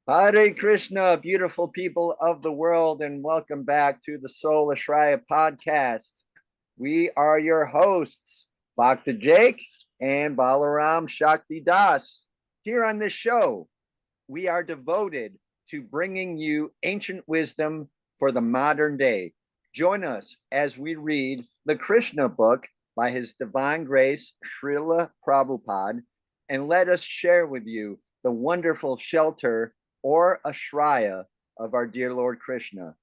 Hare Krishna, beautiful people of the world, and welcome back to the Soul Ashraya podcast. We are your hosts, Bhakta Jake and Balaram Shakti Das. Here on this show, we are devoted to bringing you ancient wisdom for the modern day. Join us as we read the Krishna book by His Divine Grace, Srila Prabhupada, and let us share with you the wonderful shelter or ashraya of our dear Lord Krishna.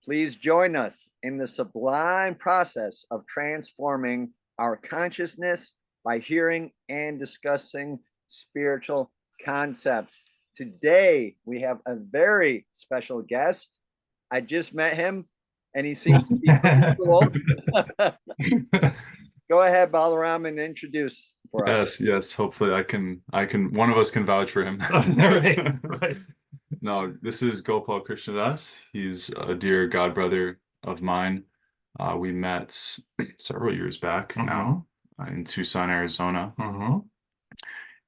Please join us in the sublime process of transforming our consciousness by hearing and discussing spiritual concepts. Today, we have a very special guest. I just met him and he seems to be pretty cool. Go ahead, Balaram, and introduce for us. Yes. Hopefully one of us can vouch for him. Right. No, this is Gopal Krishna Dasa. He's a dear god brother of mine. We met several years back now in Tucson, Arizona.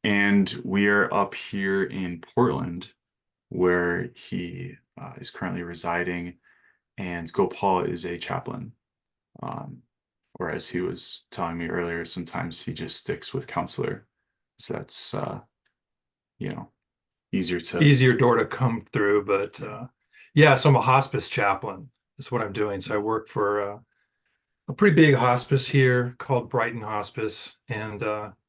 And we are up here in Portland where he is currently residing. And Gopal is a chaplain. Or as he was telling me earlier, sometimes he just sticks with counselor. So that's, Easier door to come through. But yeah, so I'm a hospice chaplain. That's what I'm doing. So I work for a pretty big hospice here called Brighton Hospice, and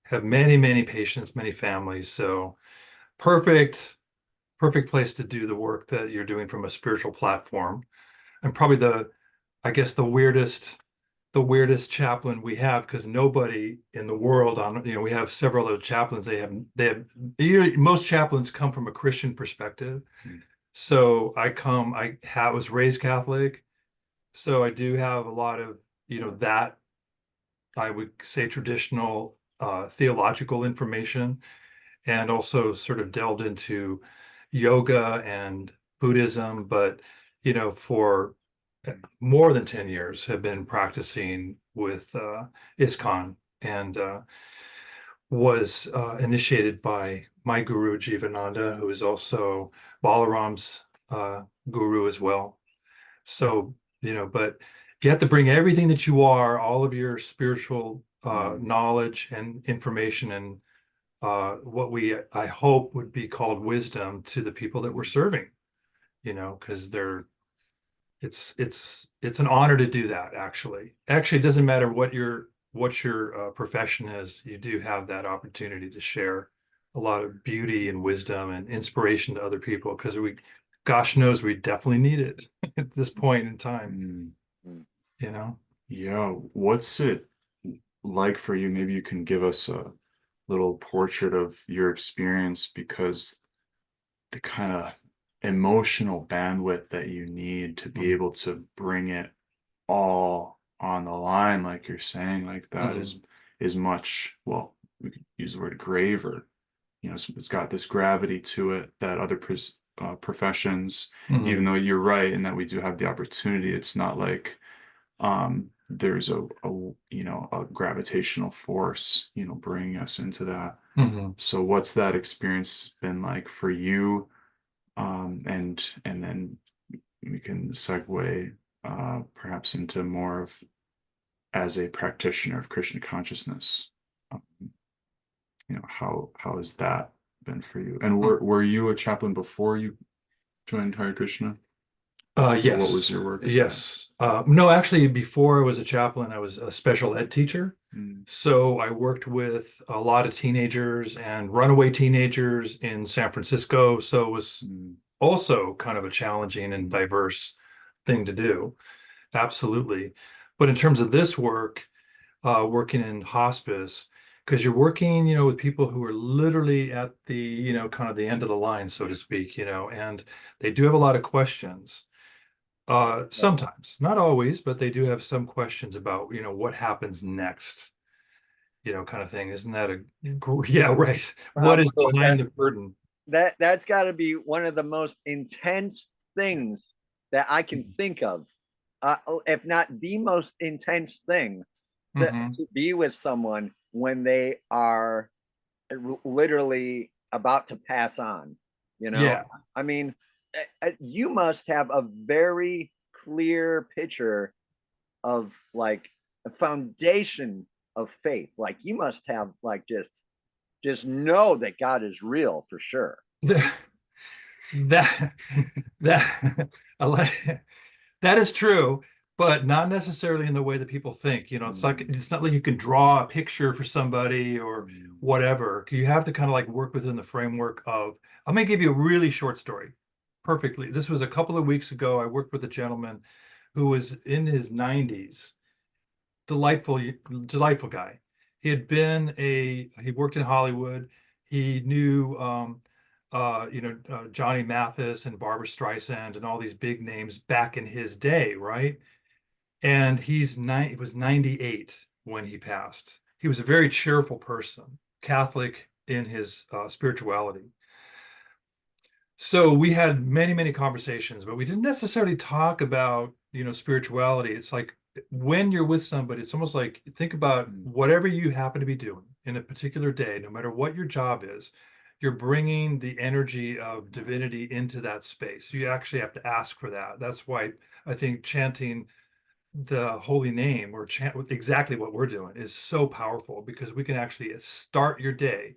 have many patients, many families. So perfect place to do the work that you're doing from a spiritual platform. And probably I guess the weirdest chaplain we have, because nobody in the world we have several other chaplains. Most chaplains come from a Christian perspective. So I was raised Catholic, so I do have a lot of that I would say traditional theological information, and also sort of delved into yoga and Buddhism, but for more than 10 years have been practicing with ISKCON, and was initiated by my guru Jivananda, who is also Balaram's guru as well. So, but you have to bring everything that you are, all of your spiritual knowledge and information, and what I hope would be called wisdom, to the people that we're serving, because it's an honor to do that. Actually, it doesn't matter what your profession is. You do have that opportunity to share a lot of beauty and wisdom and inspiration to other people, because gosh knows, we definitely need it at this point in time. Yeah. What's it like for you? Maybe you can give us a little portrait of your experience, because the kind of emotional bandwidth that you need to be able to bring it all on the line, like you're saying, like that is much, well, we could use the word grave, or it's got this gravity to it that other professions, even though you're right in that we do have the opportunity, it's not like there's a gravitational force bringing us into that. So what's that experience been like for you? And then we can segue perhaps into more of, as a practitioner of Krishna consciousness, how has that been for you? And were you a chaplain before you joined Hare Krishna? Yes. What was your work? Yes. No, actually, before I was a chaplain, I was a special ed teacher. So I worked with a lot of teenagers and runaway teenagers in San Francisco. So it was also kind of a challenging and diverse thing to do. Absolutely. But in terms of this work, working in hospice, because you're working, with people who are literally at the, kind of the end of the line, so to speak, and they do have a lot of questions. Sometimes, not always, but they do have some questions about, what happens next, kind of thing. Isn't that yeah, right. What is behind the curtain? That's got to be one of the most intense things that I can think of, if not the most intense thing, to be with someone when they are literally about to pass on. you know? Yeah. I mean, you must have a very clear picture of like a foundation of faith. Like you must have like just know that God is real for sure. That that I like that is true, but not necessarily in the way that people think. It's like it's not like you can draw a picture for somebody or whatever. You have to kind of like work within the framework of. I'm gonna give you a really short story. Perfectly. This was a couple of weeks ago. I worked with a gentleman who was in his 90s. Delightful, delightful guy. He worked in Hollywood. He knew Johnny Mathis and Barbara Streisand and all these big names back in his day, right? And he was 98 when he passed. He was a very cheerful person, Catholic in his spirituality. So we had many, many conversations, but we didn't necessarily talk about, spirituality. It's like when you're with somebody, it's almost like think about whatever you happen to be doing in a particular day, no matter what your job is, you're bringing the energy of divinity into that space. You actually have to ask for that. That's why I think chanting the holy name or chant exactly what we're doing is so powerful, because we can actually start your day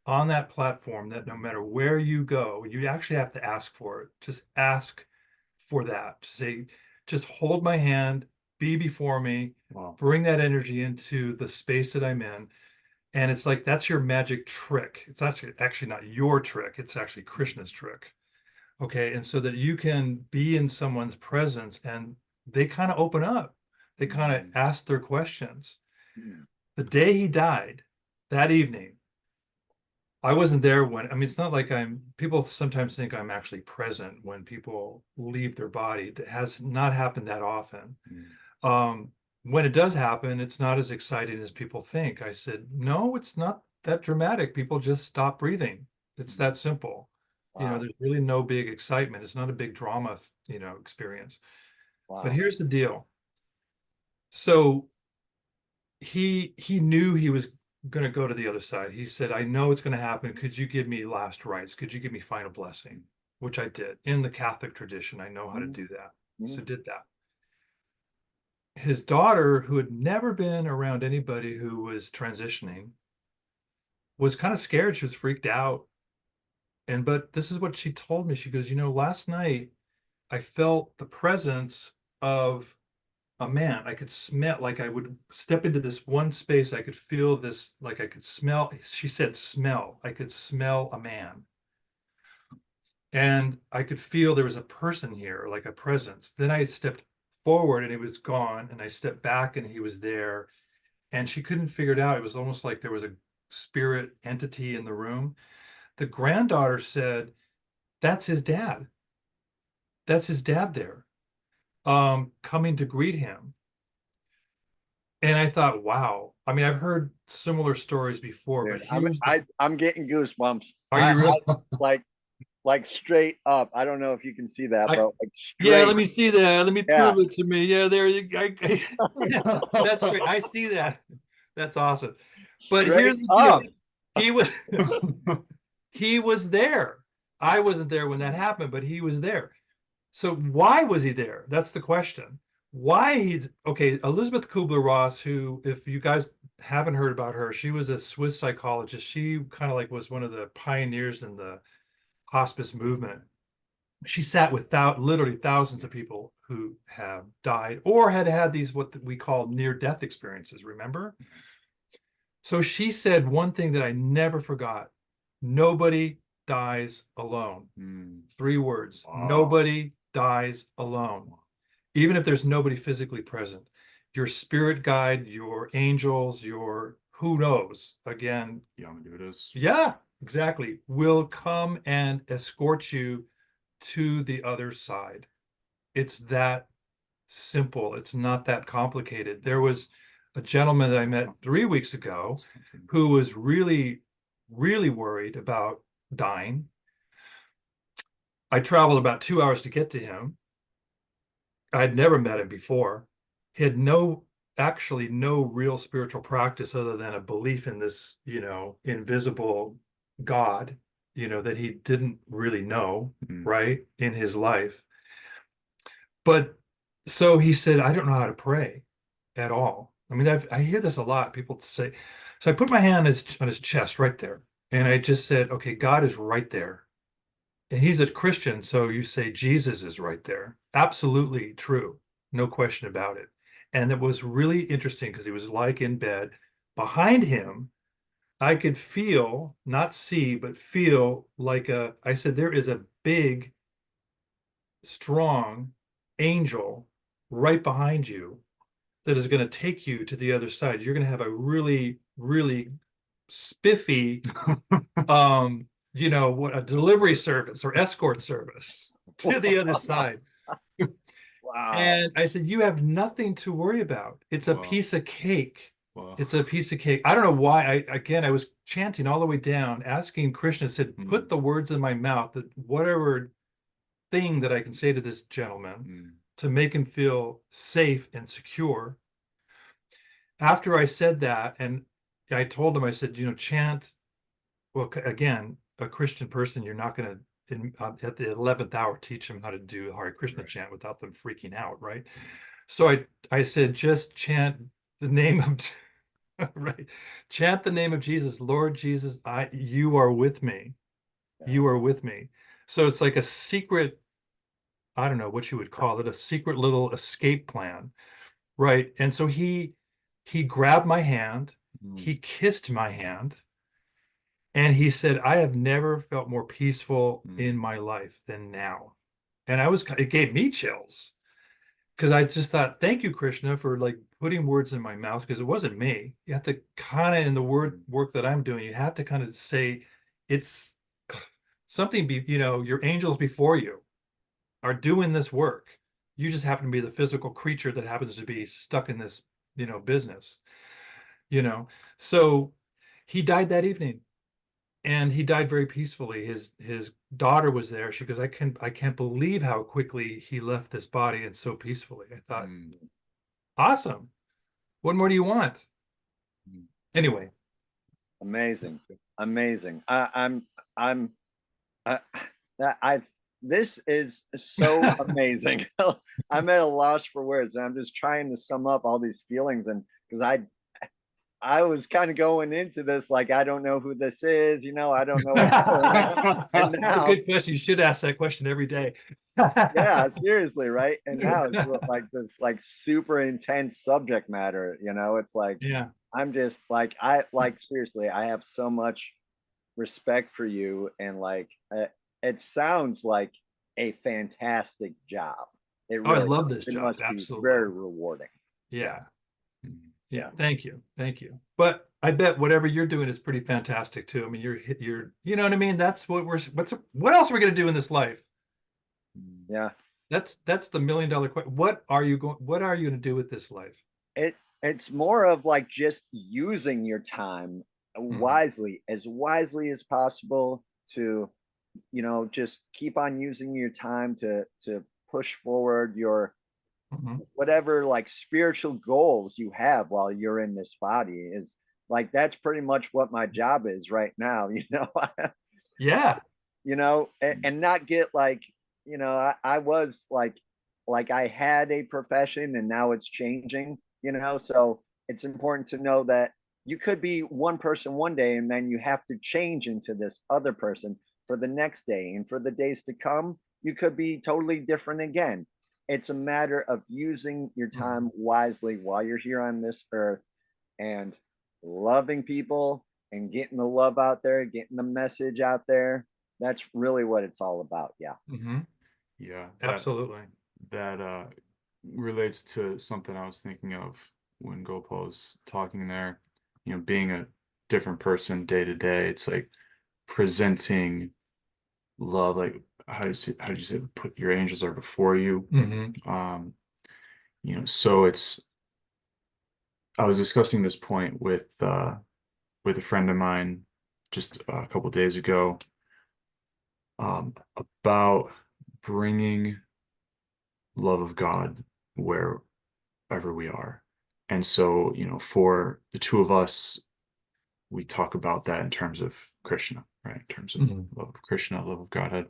on that platform that no matter where you go, you actually have to ask for it. Just ask for that. Say, just hold my hand, be before me, bring that energy into the space that I'm in. And it's like that's your magic trick. It's actually not your trick, it's actually Krishna's trick. Okay. And so that you can be in someone's presence and they kind of open up, they kind of ask their questions. The day he died, that evening, I wasn't there it's not like people sometimes think I'm actually present when people leave their body. It has not happened that often. When it does happen, it's not as exciting as people think. I said, no, it's not that dramatic. People just stop breathing. It's that simple. Wow. There's really no big excitement. It's not a big drama, experience. Wow. But here's the deal. So he knew he was going to go to the other side. He said, I know it's going to happen. Could you give me last rites? Could you give me final blessing? Which I did. In the Catholic tradition, I know how to do that. So did that. His daughter, who had never been around anybody who was transitioning, was kind of scared. She was freaked out. But this is what she told me. She goes, last night I felt the presence of a man. I could smell, like I would step into this one space. I could feel this, like I could smell. She said, smell. I could smell a man. And I could feel there was a person here, like a presence. Then I stepped forward and it was gone. And I stepped back and he was there. And she couldn't figure it out. It was almost like there was a spirit entity in the room. The granddaughter said, that's his dad. That's his dad there, coming to greet him. And I thought, wow. I've heard similar stories before, Dude, but I'm getting goosebumps. Are you really? Like straight up. I don't know if you can see that, but like Yeah, straight. let me see that. Let me Yeah. prove it to me. Yeah, there you go. That's great. I see that. That's awesome. But Straight here's the up. deal. He was he was there. I wasn't there when that happened, but he was there. So why was he there? That's the question. Elizabeth Kubler-Ross, who, if you guys haven't heard about her, she was a Swiss psychologist. She kind of like was one of the pioneers in the hospice movement. She sat with literally thousands of people who have died or had these what we call near-death experiences, remember? So she said one thing that I never forgot: nobody dies alone. 3 words. Wow. Nobody dies alone. Even if there's nobody physically present. Your spirit guide, your angels, your who knows, again. Yamadutas. Yeah, exactly. Will come and escort you to the other side. It's that simple. It's not that complicated. There was a gentleman that I met 3 weeks ago who was really, really worried about dying. I traveled about 2 hours to get to him. I'd never met him before. He had actually no real spiritual practice other than a belief in this, invisible God, that he didn't really know, Mm. right, in his life. But so he said, I don't know how to pray at all. I mean, I hear this a lot. People say, so I put my hand on his chest right there. And I just said, okay, God is right there. And he's a Christian. So you say Jesus is right there. Absolutely true. No question about it. And it was really interesting because he was like in bed. Behind him, I could feel, not see, but feel like I said, there is a big, strong angel right behind you that is going to take you to the other side. You're going to have a really, really spiffy, what a delivery service or escort service to the other side. Wow. And I said, you have nothing to worry about. It's a Wow. piece of cake. Wow. It's a piece of cake. I don't know why. I was chanting all the way down, asking Krishna, said, put the words in my mouth, that whatever thing that I can say to this gentleman to make him feel safe and secure. After I said that, and I told him, I said, chant. Well, again, a Christian person, you're not going to, at the 11th hour, teach them how to do Hare Krishna chant without them freaking out, right? So I said, just chant the name of, right? Chant the name of Jesus, Lord Jesus, you are with me. You are with me. So it's like a secret, I don't know what you would call it, a secret little escape plan, right? And so he grabbed my hand, he kissed my hand, and he said, I have never felt more peaceful in my life than now. And it gave me chills because I just thought, thank you, Krishna, for like putting words in my mouth, because it wasn't me. You have to kind of, in the work that I'm doing, you have to kind of say, it's something, your angels before you are doing this work. You just happen to be the physical creature that happens to be stuck in this, business, So he died that evening. And he died very peacefully. His daughter was there. She goes, I can't believe how quickly he left this body and so peacefully. I thought, awesome. What more do you want? Anyway. Amazing. Amazing. This is so amazing. I'm at a loss for words. And I'm just trying to sum up all these feelings, and because I was kind of going into this like, I don't know who this is, I don't know what's going on. And That's a now, good question. You should ask that question every day. yeah, seriously, right? And now it's like this like super intense subject matter, it's like, Yeah. I'm just like, seriously, I have so much respect for you, and like it sounds like a fantastic job. It Oh, I really love does. this It job. must Absolutely. be very rewarding. Yeah. Yeah. Thank you. Thank you. But I bet whatever you're doing is pretty fantastic too. I mean, you're you know what I mean? That's what what else are we going to do in this life? Yeah. That's the $1 million question. What are you going to do with this life? It's more of like just using your time wisely, as wisely as possible, to just keep on using your time to push forward your whatever like spiritual goals you have while you're in this body. Is like, that's pretty much what my job is right now. Yeah. And not get like, I was like I had a profession and now it's changing, so it's important to know that you could be one person one day and then you have to change into this other person for the next day, and for the days to come you could be totally different again. It's a matter of using your time wisely while you're here on this earth, and loving people and getting the love out there, getting the message out there. That's really what it's all about. Yeah. Yeah, Absolutely. That relates to something I was thinking of when Gopal was talking there. Being a different person day to day. It's like presenting love. Like, how do you say? Put your angels are before you. So I was discussing this point with a friend of mine just a couple days ago, about bringing love of God wherever we are. And so, for the two of us, we talk about that in terms of Krishna, right? In terms of Mhm. love of Krishna, love of Godhead,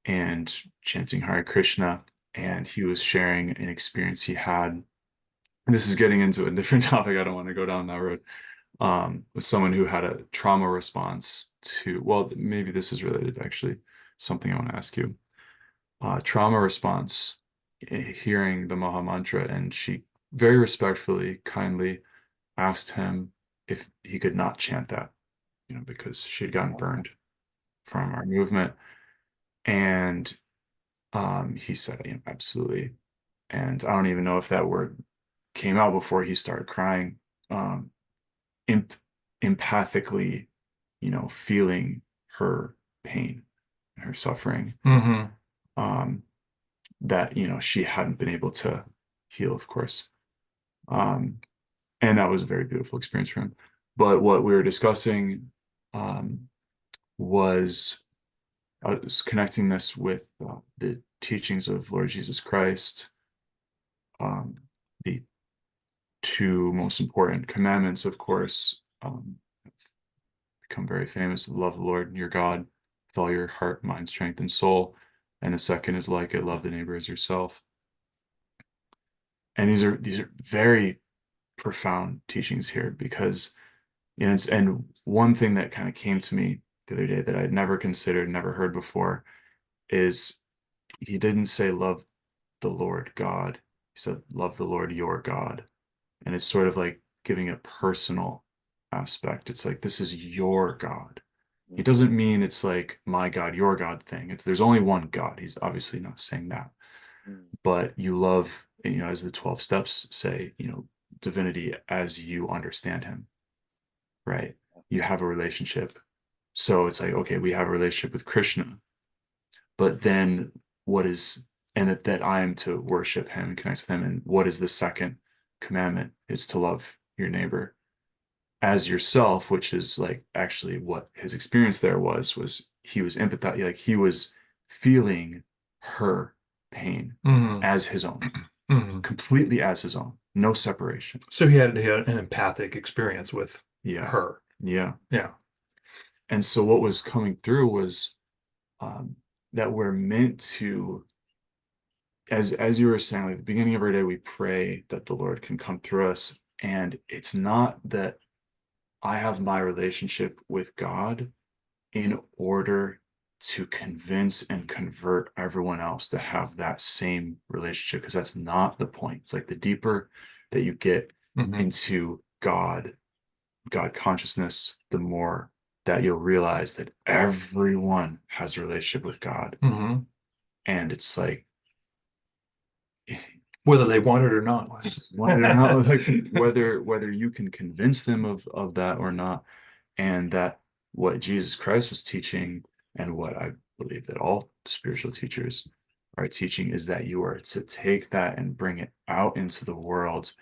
and chanting Hare Krishna. And he was sharing an experience he had. This is getting into a different topic. I don't want to go down that road. With someone who had a trauma response to, well, maybe this is related actually, something I want to ask you. Trauma response, hearing the Maha Mantra, and she very respectfully, kindly asked him if he could not chant that, because she had gotten burned from our movement. And he said, yeah, absolutely. And I don't even know if that word came out before he started crying. Imp empathically, feeling her pain, her suffering, that, she hadn't been able to heal, of course. And that was a very beautiful experience for him. But what we were discussing was connecting this with the teachings of Lord Jesus Christ, the two most important commandments, of course, become very famous: love the Lord your God with all your heart, mind, strength, and soul. And the second is like it: love the neighbor as yourself. And these are very profound teachings here, because and one thing that kind of came to me the other day that I'd never considered, never heard before, is he didn't say love the Lord God. He said love the Lord your God. And it's sort of like giving a personal aspect. It's like, this is your God. It doesn't mean it's like my God, your God thing. There's only one God. He's obviously not saying that. But you love, as the 12 steps say, divinity as you understand him, right? You have a relationship. So it's like, okay, we have a relationship with Krishna, but then and that I am to worship him and connect with him. And what is the second commandment? Is to love your neighbor as yourself, which is like actually what his experience there was he was empathetic, like he was feeling her pain as his own, completely as his own, no separation. So he had an empathic experience with her. Yeah. Yeah. And so what was coming through was that we're meant to, as you were saying, like at the beginning of our day, we pray that the Lord can come through us. And it's not that I have my relationship with God in order to convince and convert everyone else to have that same relationship, because that's not the point. It's like the deeper that you get into God consciousness, the more that you'll realize that everyone has a relationship with God. And it's like, whether they want it or not, like whether you can convince them of that or not. And that what Jesus Christ was teaching, and what I believe that all spiritual teachers are teaching, is that you are to take that and bring it out into the world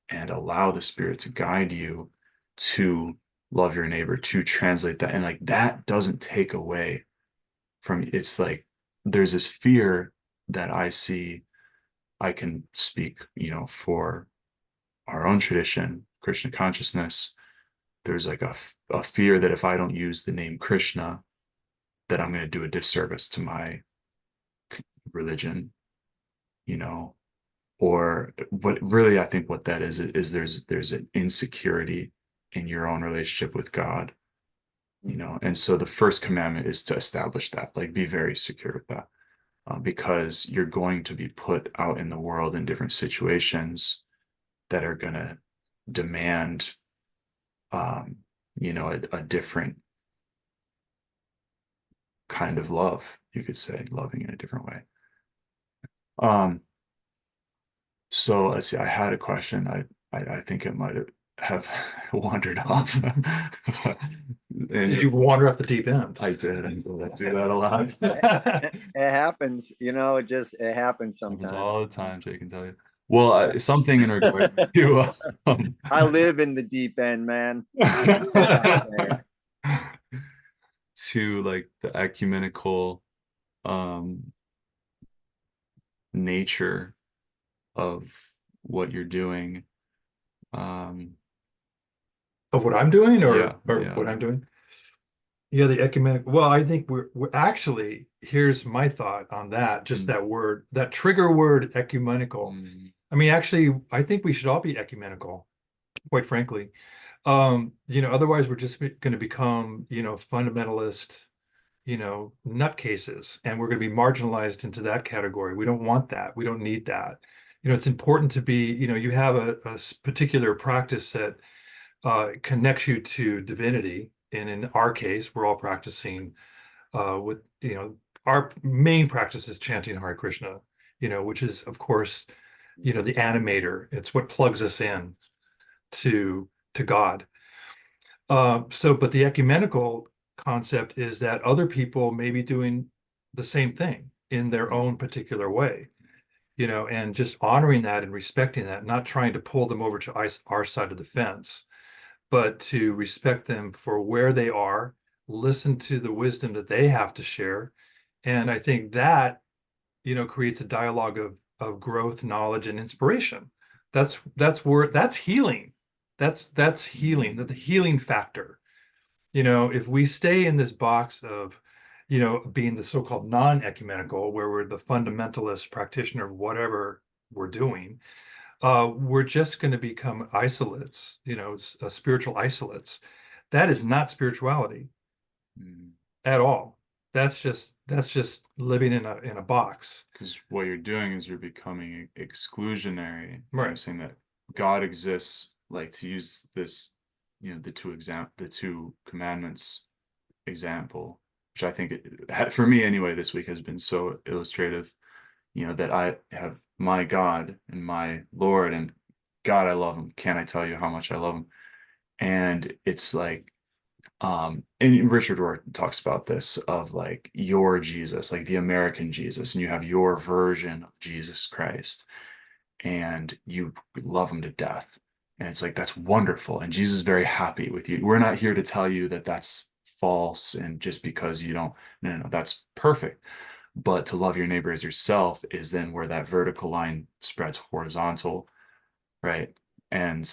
and allow the Spirit to guide you to love your neighbor, to translate that. And like that doesn't take away from, it's like there's this fear that I see. I can speak, for our own tradition, Krishna consciousness. There's like a fear that if I don't use the name Krishna, that I'm going to do a disservice to my religion, or what really I think what that is there's an insecurity in your own relationship with God, and so the first commandment is to establish that, like, be very secure with that, because you're going to be put out in the world in different situations that are going to demand a different kind of love, you could say, loving in a different way. So let's see, I had a question. I think it might have wandered off. Did you wander off the deep end? I did. I do that a lot. It happens, it happens sometimes. Happens all the time, Jake can tell you. Well, something in regard to I live in the deep end, man. to like the ecumenical nature of what you're doing. Of what I'm doing, or Yeah, yeah. what I'm doing? Yeah, the ecumenical. Well, I think we're actually, here's my thought on that, just that word, that trigger word, ecumenical. Mm, I mean, actually, I think we should all be ecumenical, quite frankly. Otherwise we're just going to become, fundamentalist, nutcases, and we're going to be marginalized into that category. We don't want that. We don't need that. It's important to be, you have a particular practice that connects you to divinity. And in our case, we're all practicing with, our main practice is chanting Hare Krishna, which is, of course, the animator. It's what plugs us in to God. But the ecumenical concept is that other people may be doing the same thing in their own particular way, and just honoring that and respecting that, not trying to pull them over to our side of the fence, but to respect them for where they are, listen to the wisdom that they have to share. And I think that, creates a dialogue of growth, knowledge, and inspiration. That's healing. That's healing, the healing factor. If we stay in this box of, being the so-called non-ecumenical, where we're the fundamentalist practitioner of whatever we're doing, we're just going to become isolates, spiritual isolates. That is not spirituality mm. at all. That's just living in a box. Because what you're doing is you're becoming exclusionary. Right. You're saying that God exists, like, to use this, the two commandments example, which I think for me anyway, this week has been so illustrative. That I have my God and my Lord, and God, I love him. Can't I tell you how much I love him? And it's like, and Richard Rohr talks about this, of like your Jesus, like the American Jesus, and you have your version of Jesus Christ, and you love him to death. And it's like, that's wonderful. And Jesus is very happy with you. We're not here to tell you that that's false, and just because you don't, no, that's perfect. But to love your neighbor as yourself is then where that vertical line spreads horizontal, right? And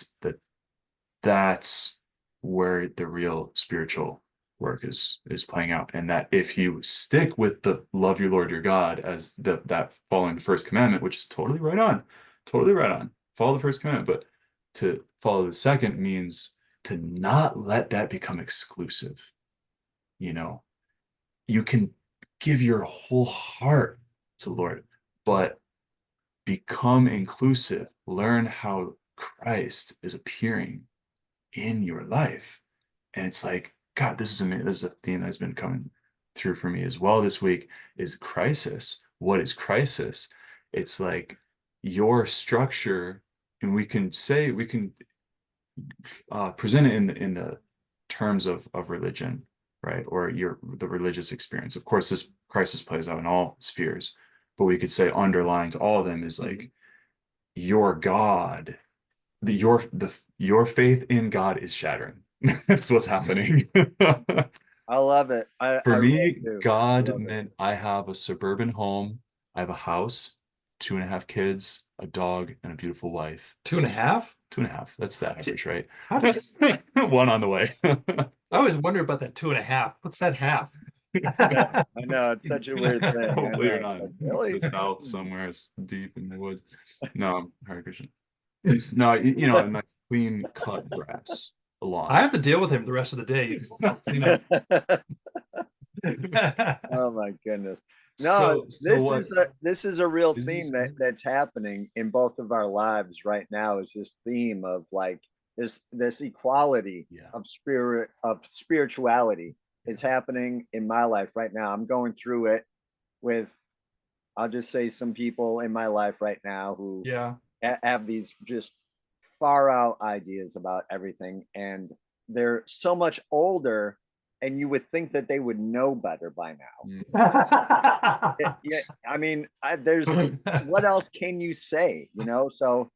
that's where the real spiritual work is playing out. And that if you stick with the love your Lord your God as that following the first commandment, which is totally right on, follow the first commandment, but to follow the second means to not let that become exclusive. You can give your whole heart to the Lord, but become inclusive. Learn how Christ is appearing in your life. And it's like, God, this is amazing. This is a theme that's been coming through for me as well this week, is crisis. What is crisis? It's like your structure, and we can present it in the terms of religion, right? Or the religious experience. Of course, this crisis plays out in all spheres, but we could say underlying to all of them is like your God, your faith in God is shattering. That's what's happening. I love it. For I really me, do. I God love it. meant I have a suburban home, I have a house, 2.5 kids, a dog, and a beautiful wife. 2.5? 2.5. That's the average, right? How did One on the way. I always wonder about that 2.5? What's that half? I know it's such a weird thing. I Hopefully you're know. not Like, in really? the south somewhere, it's deep in the woods. No, Hare Krishna. No, a nice clean cut grass, a lawn. I have to deal with him the rest of the day. Oh my goodness. No, So what this is a real is theme this? that's happening in both of our lives right now, is this theme of like this equality Yeah. of spirituality is happening in my life right now. I'm going through it with, I'll just say, some people in my life right now who Yeah. have these just far out ideas about everything, and they're so much older, and you would think that they would know better by now. Yeah, I mean, there's what else can you say, so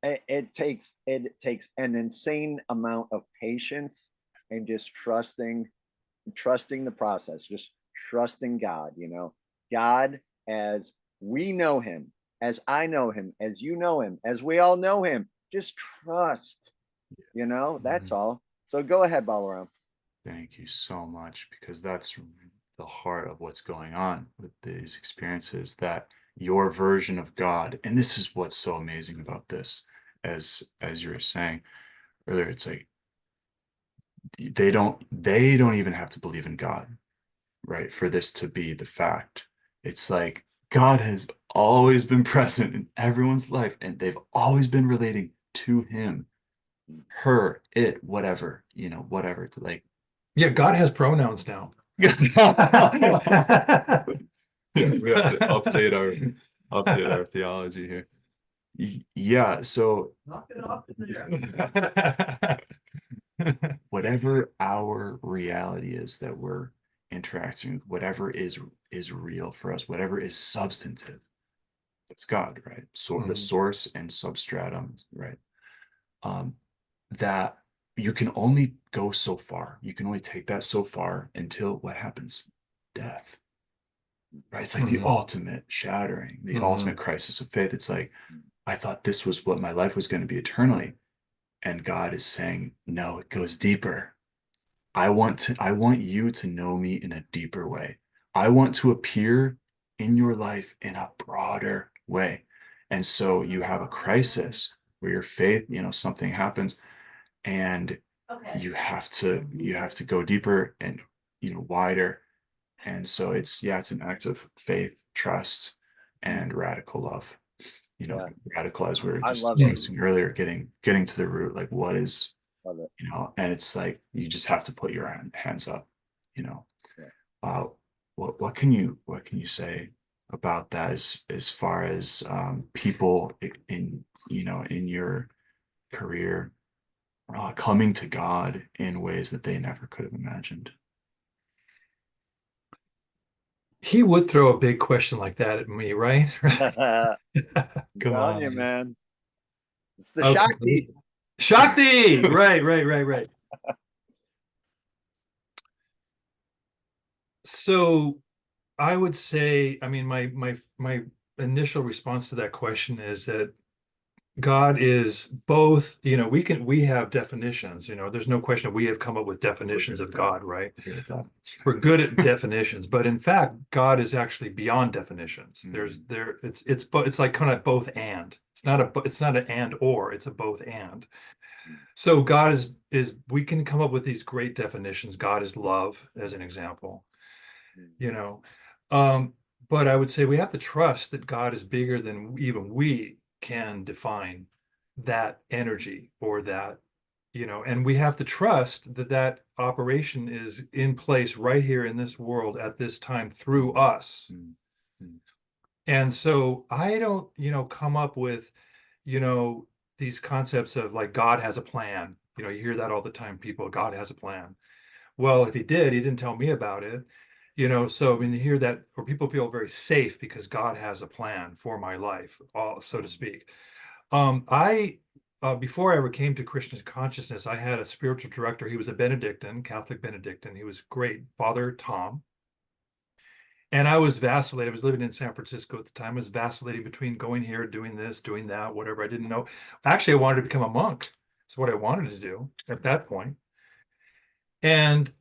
it takes an insane amount of patience and just trusting the process, just trusting God, God as we know him, as I know him, as you know him, as we all know him. Just trust, that's all. So go ahead, Balaram. Thank you so much, because that's the heart of what's going on with these experiences, that your version of God, and this is what's so amazing about this, as you were saying earlier, it's like they don't even have to believe in God, right, for this to be the fact. It's like God has always been present in everyone's life, and they've always been relating to him, her, it, whatever, whatever, to like. Yeah, God has pronouns now. We have to update our theology here. Yeah, so Knock it off in there. whatever our reality is that we're interacting with, whatever is real for us, whatever is substantive, it's God, right? So the source and substratum, right? That you can only go so far. You can only take that so far until what happens? Death. Right? It's like the ultimate shattering, the ultimate crisis of faith. It's like, I thought this was what my life was going to be eternally. And God is saying, no, it goes deeper. I want you to know me in a deeper way. I want to appear in your life in a broader way. And so you have a crisis where your faith, something happens, and you have to go deeper and wider. And so it's an act of faith, trust, and radical love. Radical, as we were just discussing earlier, getting to the root, like what is, and it's like you just have to put your hands up. What can you say about that, as far as people in your career coming to God in ways that they never could have imagined? He would throw a big question like that at me, right? Come on, you man. It's the Shakti. Shakti! Right. So I would say, I mean, my initial response to that question is that God is both, we have definitions, there's no question we have come up with definitions of God, right? We're good at definitions, but in fact, God is actually beyond definitions. It's like kind of both and. It's not an and or, it's a both and. So God is we can come up with these great definitions. God is love, as an example, but I would say we have to trust that God is bigger than even we can define that energy, or that, and we have to trust that operation is in place right here in this world at this time through us. And so I don't, come up with, these concepts of like God has a plan. You hear that all the time, people, God has a plan. Well, if he didn't tell me about it. So when you hear that, or people feel very safe because God has a plan for my life, so to speak. Before I ever came to Krishna consciousness, I had a spiritual director. He was a Benedictine, Catholic Benedictine. He was great, Father Tom. And I was vacillating. I was living in San Francisco at the time. I was vacillating between going here, doing this, doing that, whatever. I didn't know. Actually, I wanted to become a monk. That's what I wanted to do at that point. And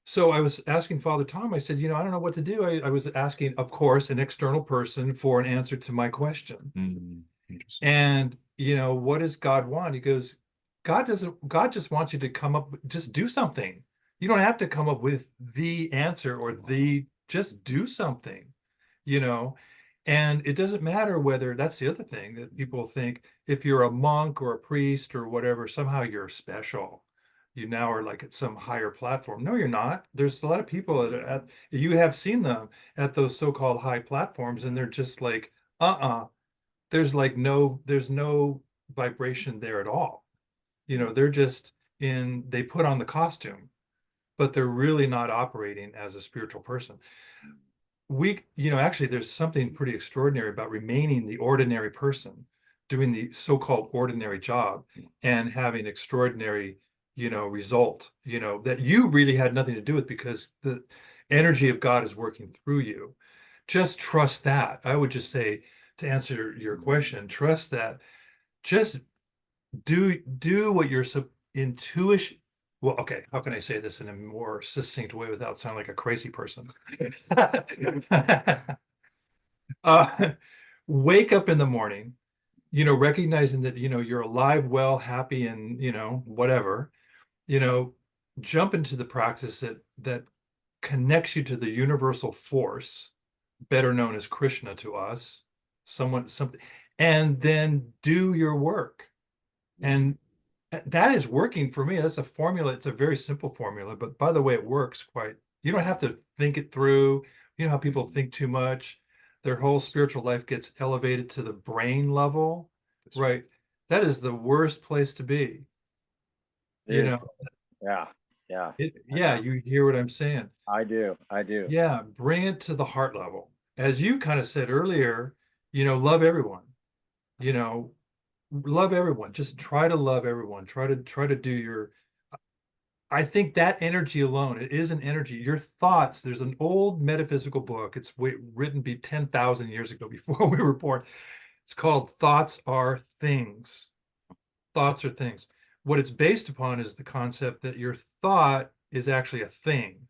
so I was asking Father Tom, I said, I don't know what to do. I was asking, of course, an external person for an answer to my question. And, what does God want? He goes, God just wants you to come up, just do something. You don't have to come up with the answer or just do something, and it doesn't matter whether, that's the other thing that people think, if you're a monk or a priest or whatever, somehow you're special. You now are like at some higher platform. No, you're not. There's a lot of people you have seen them at those so-called high platforms, and they're just like, there's no vibration there at all. They're just they put on the costume, but they're really not operating as a spiritual person. Actually, there's something pretty extraordinary about remaining the ordinary person, doing the so-called ordinary job, and having extraordinary result, that you really had nothing to do with, because the energy of God is working through you. Just trust that. I would just say, to answer your question, trust that. Just do what your intuition well, okay, how can I say this in a more succinct way without sounding like a crazy person? uh, Wake up in the morning, recognizing that, you're alive, well, happy, and, whatever, you know, jump into the practice that connects you to the universal force, better known as Krishna to us, something, and then do your work. And that is working for me. That's a formula. It's a very simple formula, but by the way, it works quite. You don't have to think it through. You know how people think too much. Their whole spiritual life gets elevated to the brain level, right? That is the worst place to be. You know, Seriously. Yeah. Yeah. yeah, you hear what I'm saying. I do. I do. Yeah, bring it to the heart level. As you kind of said earlier, love everyone. You know, love everyone. Just try to love everyone. Try to do your. I think that energy alone, it is an energy. Your thoughts. There's an old metaphysical book. It's written 10,000 years ago before we were born. It's called Thoughts Are Things. Thoughts are things. What it's based upon is the concept that your thought is actually a thing.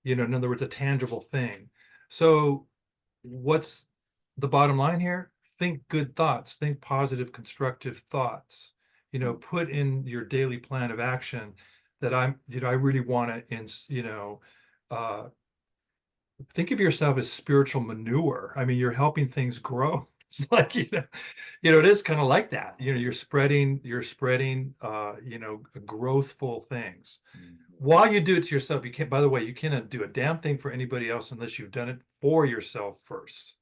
In other words, a tangible thing. So what's the bottom line here? Think good thoughts, think positive, constructive thoughts. Put in your daily plan of action that I really want to, think of yourself as spiritual manure. I mean, you're helping things grow. It's like, it is kind of like that. You're spreading, growthful things. While you do it to yourself, you can't, by the way, you cannot do a damn thing for anybody else unless you've done it for yourself first.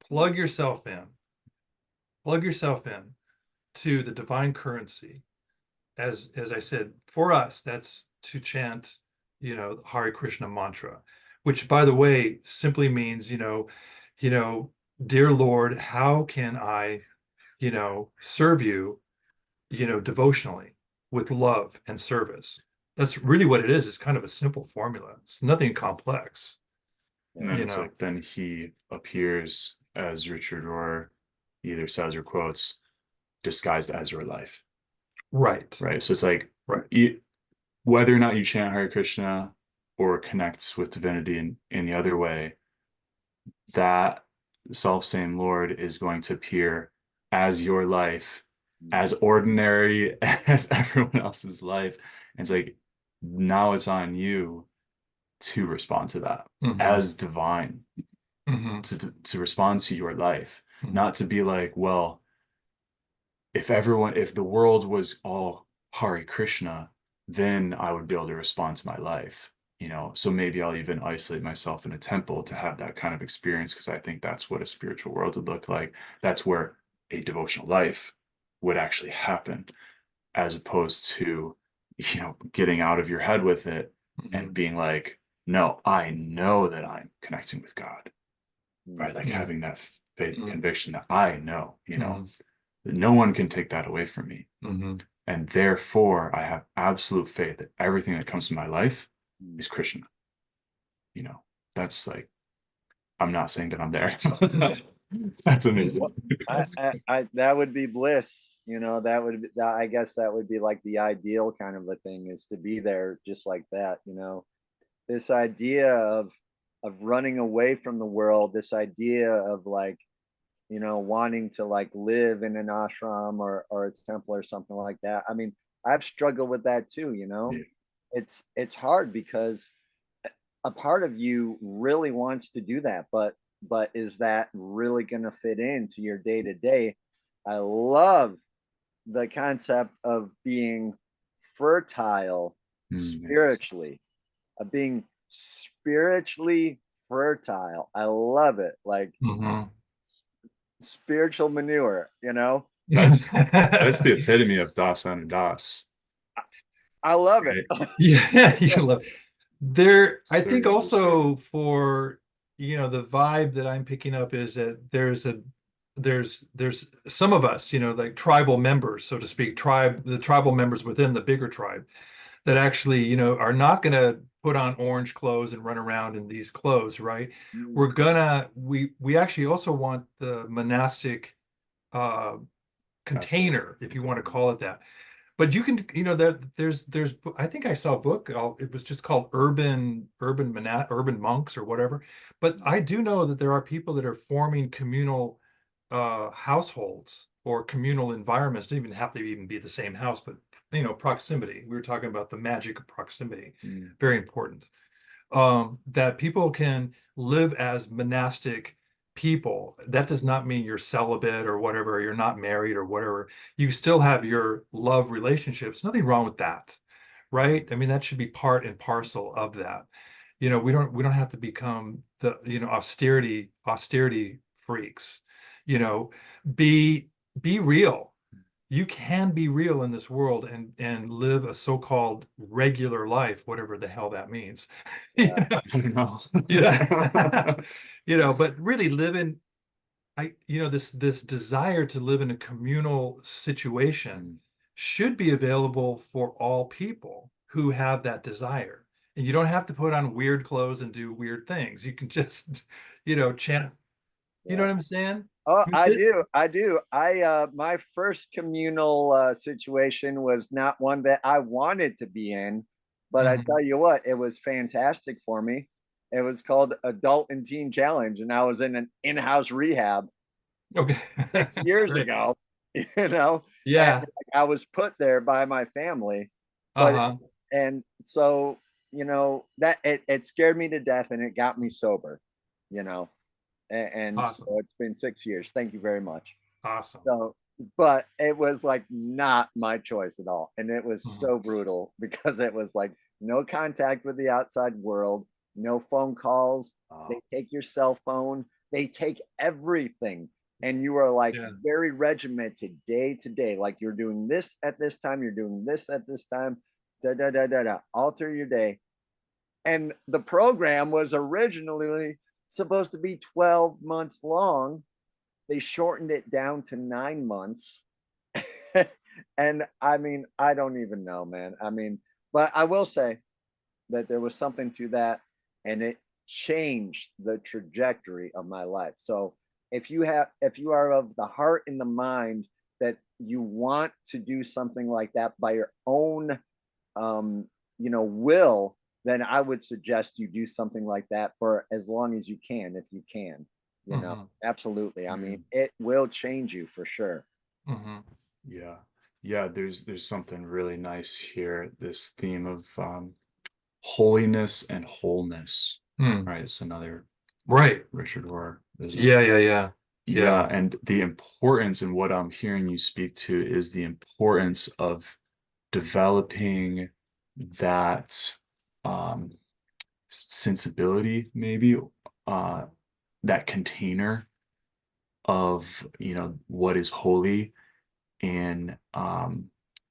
Plug yourself in to the divine currency. As I said, for us, that's to chant, Hare Krishna mantra, which, by the way, simply means, dear Lord, how can I, serve you, devotionally with love and service. That's really what it is. It's kind of a simple formula. It's nothing complex. And then it's like, then he appears, as Richard Rohr either says or quotes, disguised as your life. Right. Right. So it's like, right. Whether or not you chant Hare Krishna or connect with divinity in the other way, that self-same Lord is going to appear as your life, as ordinary as everyone else's life. And it's like, now it's on you to respond to that as divine, to respond to your life, not to be like, well, if the world was all Hare Krishna, then I would be able to respond to my life. So maybe I'll even isolate myself in a temple to have that kind of experience, because I think that's what a spiritual world would look like. That's where a devotional life would actually happen, as opposed to, getting out of your head with it and being like, no, I know that I'm connecting with God, right? Like having that faith and conviction that I know, that no one can take that away from me. And therefore, I have absolute faith that everything that comes to my life is Krishna. That's like, I'm not saying that I'm there. That's amazing. I that would be bliss. I guess that would be like the ideal kind of a thing, is to be there just like that. This idea of running away from the world, this idea of like, wanting to like live in an ashram or a temple or something like that. I mean, I've struggled with that too. Yeah. It's hard because a part of you really wants to do that, but is that really going to fit into your day to day? I love the concept of being fertile spiritually, of being spiritually fertile. I love it. Like spiritual manure, That's the epitome of Das and Das. I love it. Yeah, you love there. I think Serving also for the vibe that I'm picking up is that there's some of us, like tribal members, so to speak, the tribal members within the bigger tribe that actually, are not going to put on orange clothes and run around in these clothes, right? We actually also want the monastic container, if you want to call it that. But you can, there's I think I saw a book. It was just called Urban Monks or whatever. But I do know that there are people that are forming communal households or communal environments. It doesn't even have to even be the same house, but proximity. We were talking about the magic of proximity. Very important. That people can live as monastic people. That does not mean you're celibate or whatever, you're not married or whatever. You still have your love relationships. Nothing wrong with that, right? I mean, that should be part and parcel of that. We don't have to become the, austerity freaks. You know, be real. You can be real in this world and live a so-called regular life, whatever the hell that means. Yeah. I don't know. But really live in this desire to live in a communal situation should be available for all people who have that desire. And you don't have to put on weird clothes and do weird things. You can just, chant. You know Yeah. what I'm saying? Oh, I mean, I do. I do. My first communal situation was not one that I wanted to be in, but I Mhm. tell you what, it was fantastic for me. It was called Adult and Teen Challenge, and I was in an in-house rehab Okay. 6 years Great. ago, and Yeah. I was put there by my family, but Uh-huh. and so that it scared me to death, and it got me sober, you know, and so Awesome. it's been 6 years. Thank you very much. Awesome. So, but it was like not my choice at all. And it was Mhm. so brutal because it was like no contact with the outside world, no phone calls. They take your cell phone, they take everything. And you are like Yeah. very regimented day to day. Like you're doing this at this time, you're doing this at this time, da da da da da, all through your day. And the program was originally supposed to be 12 months long. They shortened it down to 9 months. And I mean, I don't even know, man. I mean, but I will say that there was something to that, and it changed the trajectory of my life. So if you are of the heart and the mind that you want to do something like that by your own will, then I would suggest you do something like that for as long as you can, if you can. Mhm. Absolutely. I mean, Mhm. it will change you for sure. Mhm. Yeah. Yeah, there's something really nice here. This theme of holiness and wholeness. Hmm. Right. It's another Right. Richard Rohr, isn't it? Yeah, yeah, yeah. Yeah, Yeah. and the importance and what I'm hearing you speak to is the importance of developing that um sensibility, maybe uh that container of what is holy in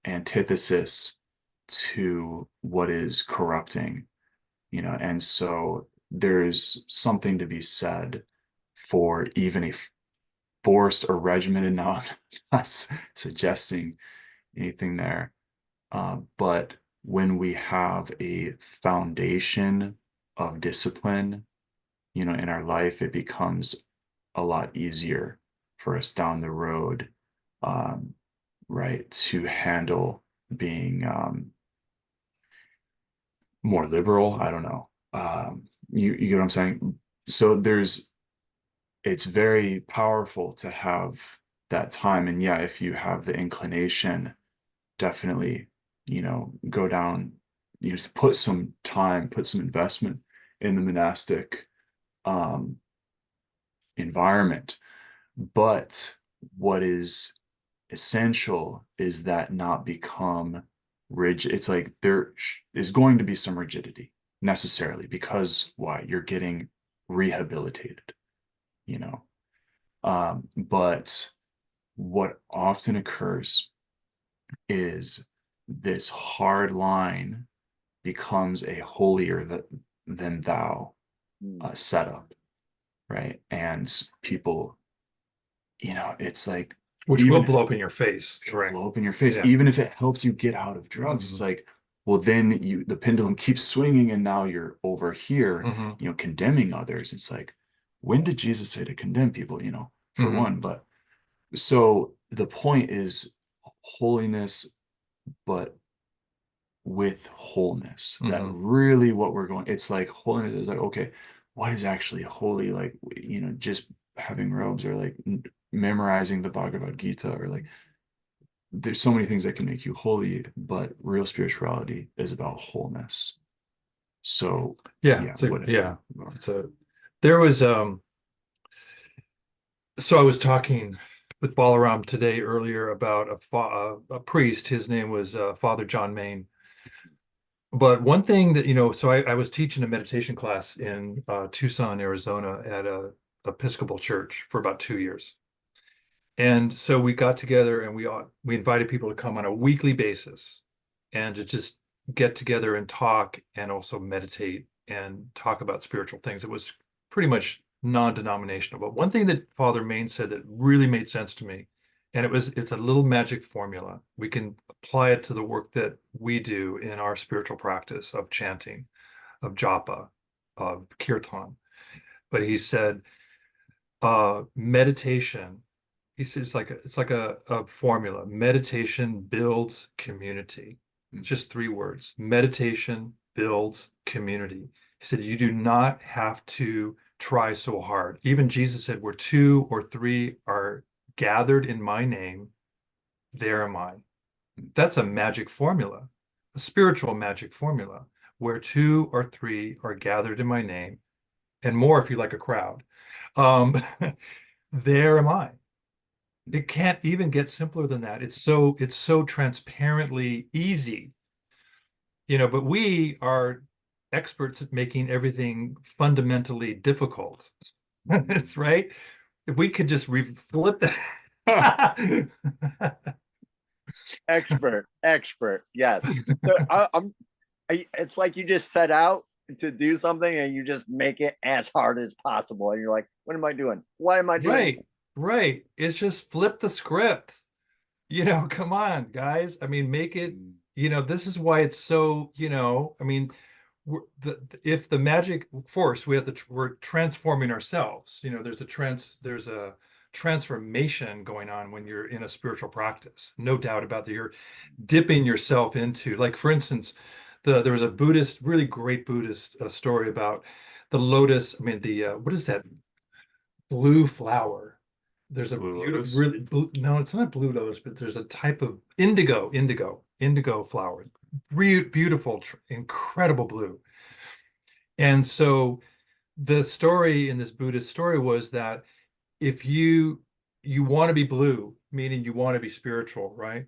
antithesis to what is corrupting, and so there's something to be said for even a forced or regimented, now I'm not suggesting anything there, but when we have a foundation of discipline in our life, it becomes a lot easier for us down the road, um, right, to handle being more liberal. I don't know. You get what I'm saying? So it's very powerful to have that time. And yeah, if you have the inclination, definitely, go down, put some time, put some investment in the monastic um, environment. But what is essential is that not become rigid. It's like there is going to be some rigidity necessarily, because why? You're getting rehabilitated, you know. But what often occurs is this hard line becomes a holier than thou Mm. setup, right? And people, it's like, Which will even if blow up in your face. it'll Right. blow up in your face, Yeah. even if it helps you get out of drugs, it's Mhm. like, well, then the pendulum keeps swinging, and now you're over here, Mhm. condemning others. It's like, when did Jesus say to condemn people, for Mhm. one? But so the point is, holiness but with wholeness. That Mhm. really what we're going. It's like holiness is like, okay, what is actually holy? Like, just having robes, or like memorizing the Bhagavad Gita, or like there's so many things that can make you holy, but real spirituality is about wholeness. So Yeah, yeah, whatever. it's a there was so I was talking with Balaram today earlier about a priest. His name was Father John Main. But one thing that, so I was teaching a meditation class in Tucson, Arizona at a Episcopal church for about 2 years. And so we got together and we invited people to come on a weekly basis and to just get together and talk and also meditate and talk about spiritual things. It was pretty much non-denominational. But one thing that Father Main said that really made sense to me, and it's a little magic formula. We can apply it to the work that we do in our spiritual practice of chanting, of japa, of kirtan. But he said, meditation, he says it's like a formula. Meditation builds community. Just 3 words. Meditation builds community. He said, you do not have to try so hard. Even Jesus said, where 2 or 3 are gathered in my name, there am I. That's a magic formula, a spiritual magic formula, where 2 or 3 are gathered in my name, and more if you like a crowd. Um, there am I. It can't even get simpler than that. It's so transparently easy, but we are experts at making everything fundamentally difficult. That's right. If we could just flip that. Expert. Yes. So it's like you just set out to do something and you just make it as hard as possible. And you're like, what am I doing? Why am I doing Right, right. It's just flip the script. Come on, guys. I mean, make it, this is why it's so, I mean, if the magic force, we're transforming ourselves. There's a transformation going on when you're in a spiritual practice. No doubt about that. You're dipping yourself into, like, for instance, there was a really great Buddhist story about the lotus. I mean, what is that blue flower? There's a Blue beautiful, Lotus. really blue, no, it's not blue lotus, but there's a type of indigo flower. Beautiful, incredible blue. And so the story in this Buddhist story was that if you want to be blue, meaning you want to be spiritual, right?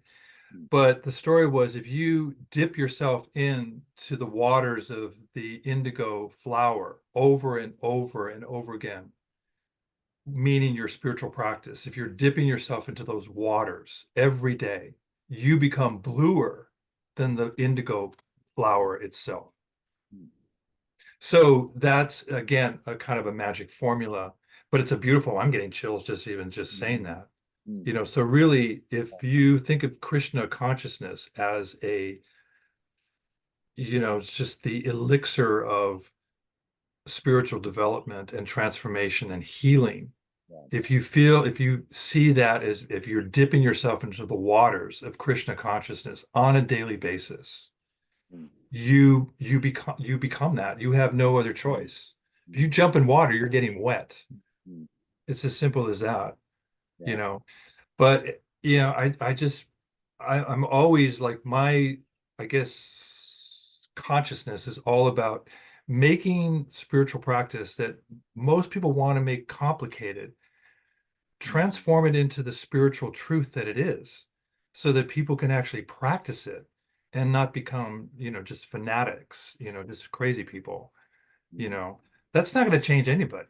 But the story was, if you dip yourself into the waters of the indigo flower over and over and over again, meaning your spiritual practice, if you're dipping yourself into those waters every day, you become bluer than the indigo flower itself. So that's, again, a kind of a magic formula, but it's a beautiful, I'm getting chills just saying that. So really, if you think of Krishna consciousness as it's just the elixir of spiritual development and transformation and healing. If you see that as, if you're dipping yourself into the waters of Krishna consciousness on a daily basis, you become that. You have no other choice. If you jump in water, you're getting wet. It's as simple as that, you know. But I'm always like, I guess consciousness is all about making spiritual practice that most people want to make complicated, transform it into the spiritual truth that it is, so that people can actually practice it and not become, just fanatics, just crazy people. That's not going to change anybody.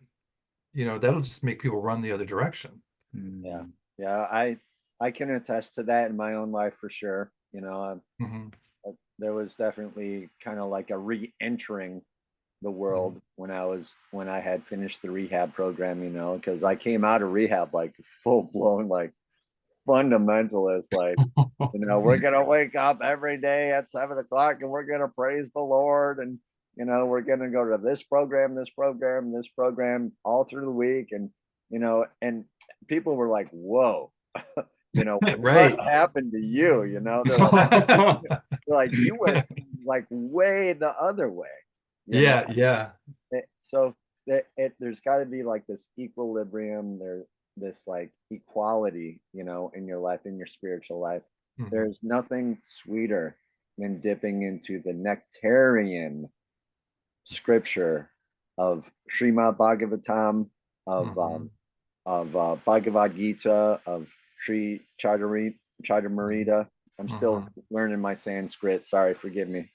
That'll just make people run the other direction. Yeah. Yeah. I can attest to that in my own life for sure. Mhm. There was definitely kind of like a re-entering the world when I had finished the rehab program, because I came out of rehab like full blown, like fundamentalist, like, we're gonna wake up every day at 7 o'clock and we're gonna praise the Lord, and we're gonna go to this program, this program all through the week, and and people were like, whoa. Right. what happened to you? They're like, you went like way the other way. Yeah, yeah. So there's got to be like this equilibrium, this like equality, in your life, in your spiritual life. Mhm. There's nothing sweeter than dipping into the nectarian scripture of Srimad Bhagavatam, of Mhm. Bhagavad Gita, of Sri Chaitamrita. I'm still Mhm. learning my Sanskrit. Sorry, forgive me.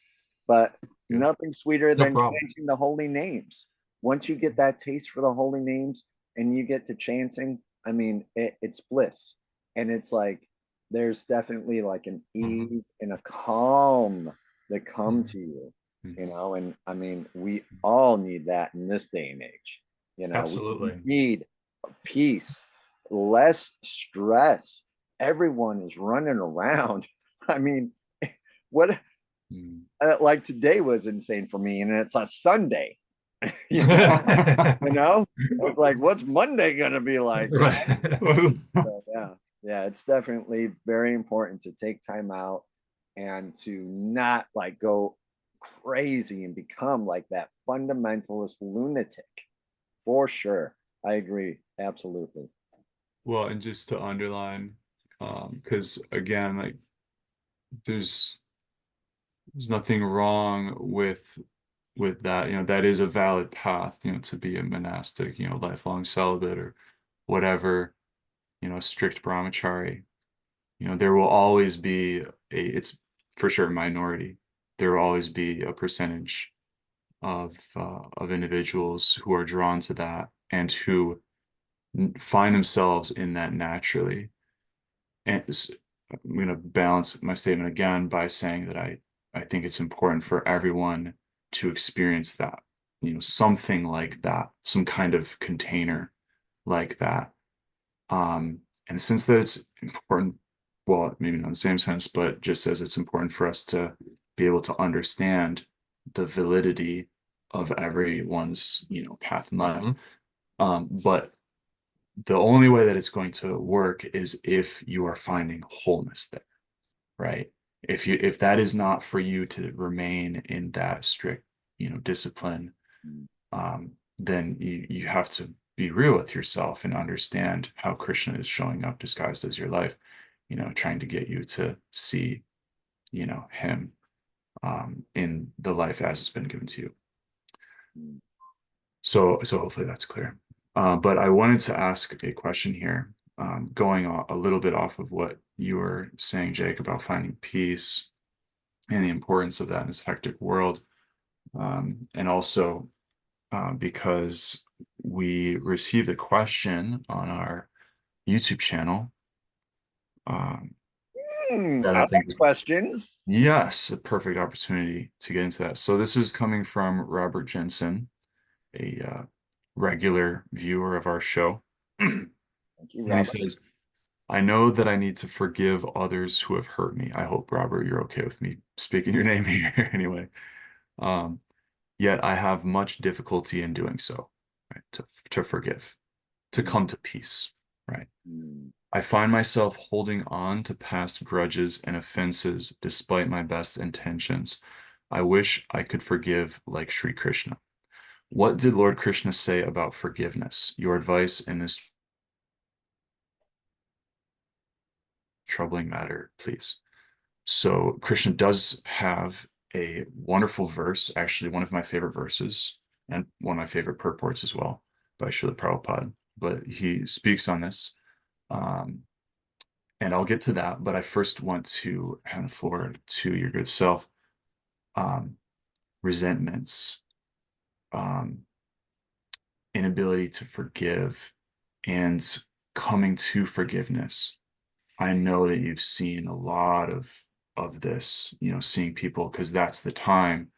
But Good. nothing sweeter No than problem. chanting the holy names. Once you get that taste for the holy names and you get to chanting, I mean, it's bliss. And it's like, there's definitely like an Mhm. ease and a calm that come Mhm. to you, Mhm. and I mean, we all need that in this day and age. We Absolutely. need peace, less stress. Everyone is running around. I mean, what Mhm. like today was insane for me, and it's a Sunday. you know, I was like, what's Monday gonna be like? Right. So, yeah, it's definitely very important to take time out and to not like go crazy and become like that fundamentalist lunatic. For sure. I agree. Absolutely. Well, and just to underline, because again, like there's there's nothing wrong with that. That is a valid path, to be a monastic, lifelong celibate or whatever, a strict brahmachari. There will always be it's for sure a minority. There will always be a percentage of individuals who are drawn to that and who find themselves in that naturally. And I'm going to balance my statement again by saying that I think it's important for everyone to experience that, something like that, some kind of container like that. And since that it's important, well, maybe not in the same sense, but just as it's important for us to be able to understand the validity of everyone's, path in life. Mhm. But the only way that it's going to work is if you are finding wholeness there, right? If that is not for you to remain in that strict, discipline, then you have to be real with yourself and understand how Krishna is showing up disguised as your life, trying to get you to see, him in the life as it's been given to you. So hopefully that's clear. But I wanted to ask a question here, going a little bit off of what you were saying, Jake, about finding peace and the importance of that in this hectic world. And also because we received a question on our YouTube channel that I I think, like questions. yes, a perfect opportunity to get into that. So this is coming from Robert Jensen, a regular viewer of our show. And Thank you, he Robert. says, I know that I need to forgive others who have hurt me. I hope, Robert, you're okay with me speaking your name here anyway. Um, Yet I have much difficulty in doing so, right? To forgive, to come to peace, right? Mm. I find myself holding on to past grudges and offenses despite my best intentions. I wish I could forgive like Sri Krishna. What did Lord Krishna say about forgiveness? Your advice in this troubling matter, please. So Krishna does have a wonderful verse, actually one of my favorite verses, and one of my favorite purports as well, by Srila Prabhupada. But he speaks on this. Um, and I'll get to that, but I first want to hand the floor to your good self. Um, Resentments, um, inability to forgive, and coming to forgiveness. I know that you've seen a lot of this, seeing people, because that's the time,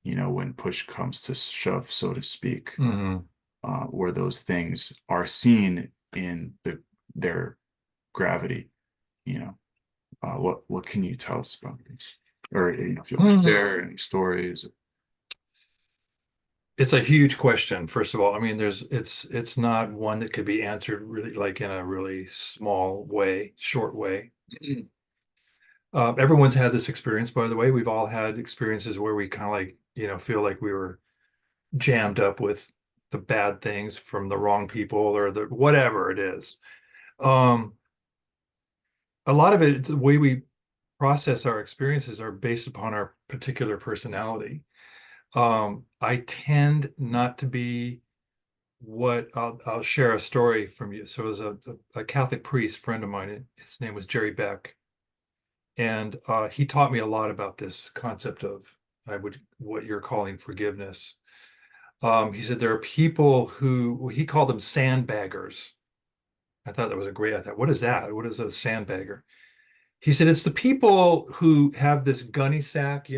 when push comes to shove, so to speak, Mhm. where those things are seen in their gravity. You know, what can you tell us about this? Or if you want to share any stories? It's a huge question, first of all. I mean, it's not one that could be answered really like in a really small way, short way. Everyone's had this experience, by the way. We've all had experiences where we kind of like, feel like we were jammed up with the bad things from the wrong people or the whatever it is. Um, a lot of it, the way we process our experiences are based upon our particular personality. I tend not to be what I'll share a story from you. So it was a Catholic priest friend of mine. His name was Jerry Beck. And he taught me a lot about this concept of what you're calling forgiveness. He said there are people who he called them sandbaggers. I thought that was I thought, what is that? What is a sandbagger? He said it's the people who have this gunny sack,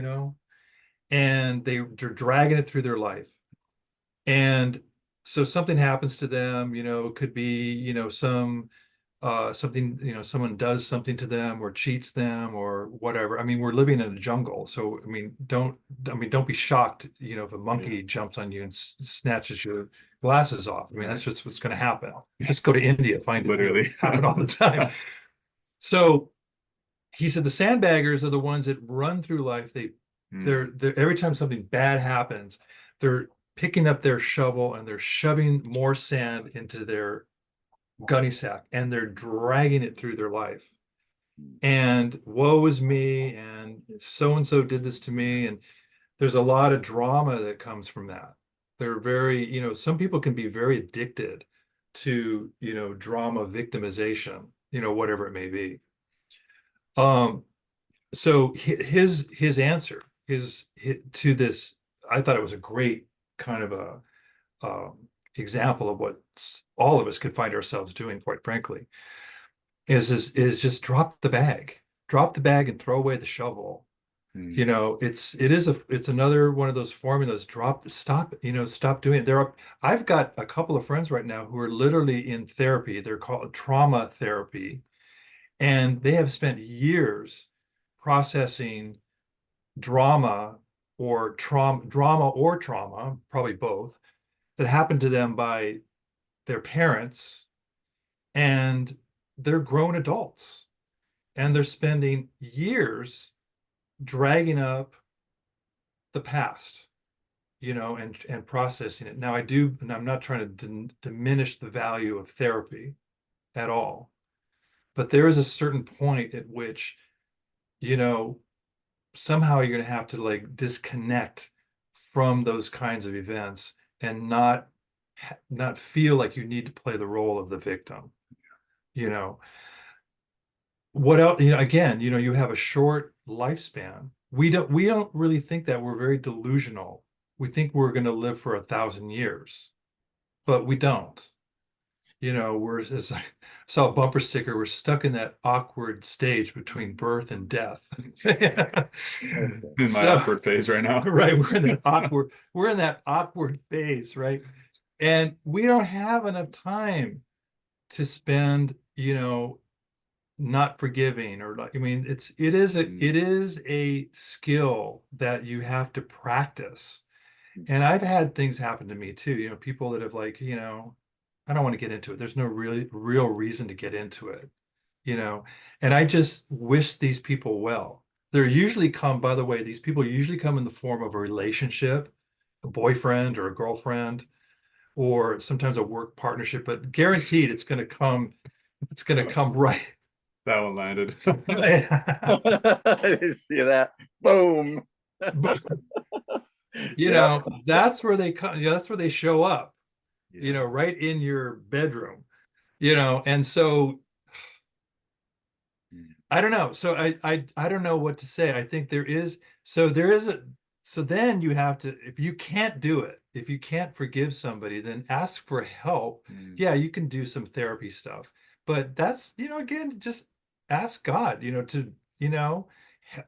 and they're dragging it through their life. And so something happens to them, it could be, something, someone does something to them or cheats them or whatever. I mean, we're living in a jungle. So, don't be shocked, if a monkey jumps on you and snatches your glasses off. I mean, that's just what's going to happen. Just go to India, find it. Literally. Happen all the time. So he said the sandbaggers are the ones that run through life. They're every time something bad happens, they're picking up their shovel and they're shoving more sand into their gunny sack and they're dragging it through their life. And woe is me, and so did this to me. And there's a lot of drama that comes from that. They're very, some people can be very addicted to, drama victimization, whatever it may be. So his answer to this, I thought it was a great kind of a example of what all of us could find ourselves doing, quite frankly, is just drop the bag and throw away the shovel. It's another one of those formulas. Stop doing it. I've got a couple of friends right now who are literally in therapy. They're called trauma therapy, and they have spent years processing drama or trauma, probably both, that happened to them by their parents, and they're grown adults and they're spending years dragging up the past, and processing it. Now and I'm not trying to diminish the value of therapy at all, but there is a certain point at which, somehow you're going to have to like disconnect from those kinds of events and not feel like you need to play the role of the victim. What else, again, you have a short lifespan. We don't really think that. We're very delusional. We think we're going to live for 1,000 years, but we don't. As I saw a bumper sticker, we're stuck in that awkward stage between birth and death. In my awkward phase right now. Right. We're in that awkward phase, right? And we don't have enough time to spend, not forgiving or like, it is a skill that you have to practice. And I've had things happen to me too, people that have like, I don't want to get into it. There's no real reason to get into it, and I just wish these people well. By the way, these people usually come in the form of a relationship, a boyfriend or a girlfriend, or sometimes a work partnership, but guaranteed it's going to come right. That one landed. I didn't see that. Boom. That's where they come. That's where they show up. Yeah. Right in your bedroom. And so I don't know. So I don't know what to say. I think so then you have to, if you can't do it, if you can't forgive somebody, then ask for help. Yeah, you can do some therapy stuff, but that's, again, just ask God, to,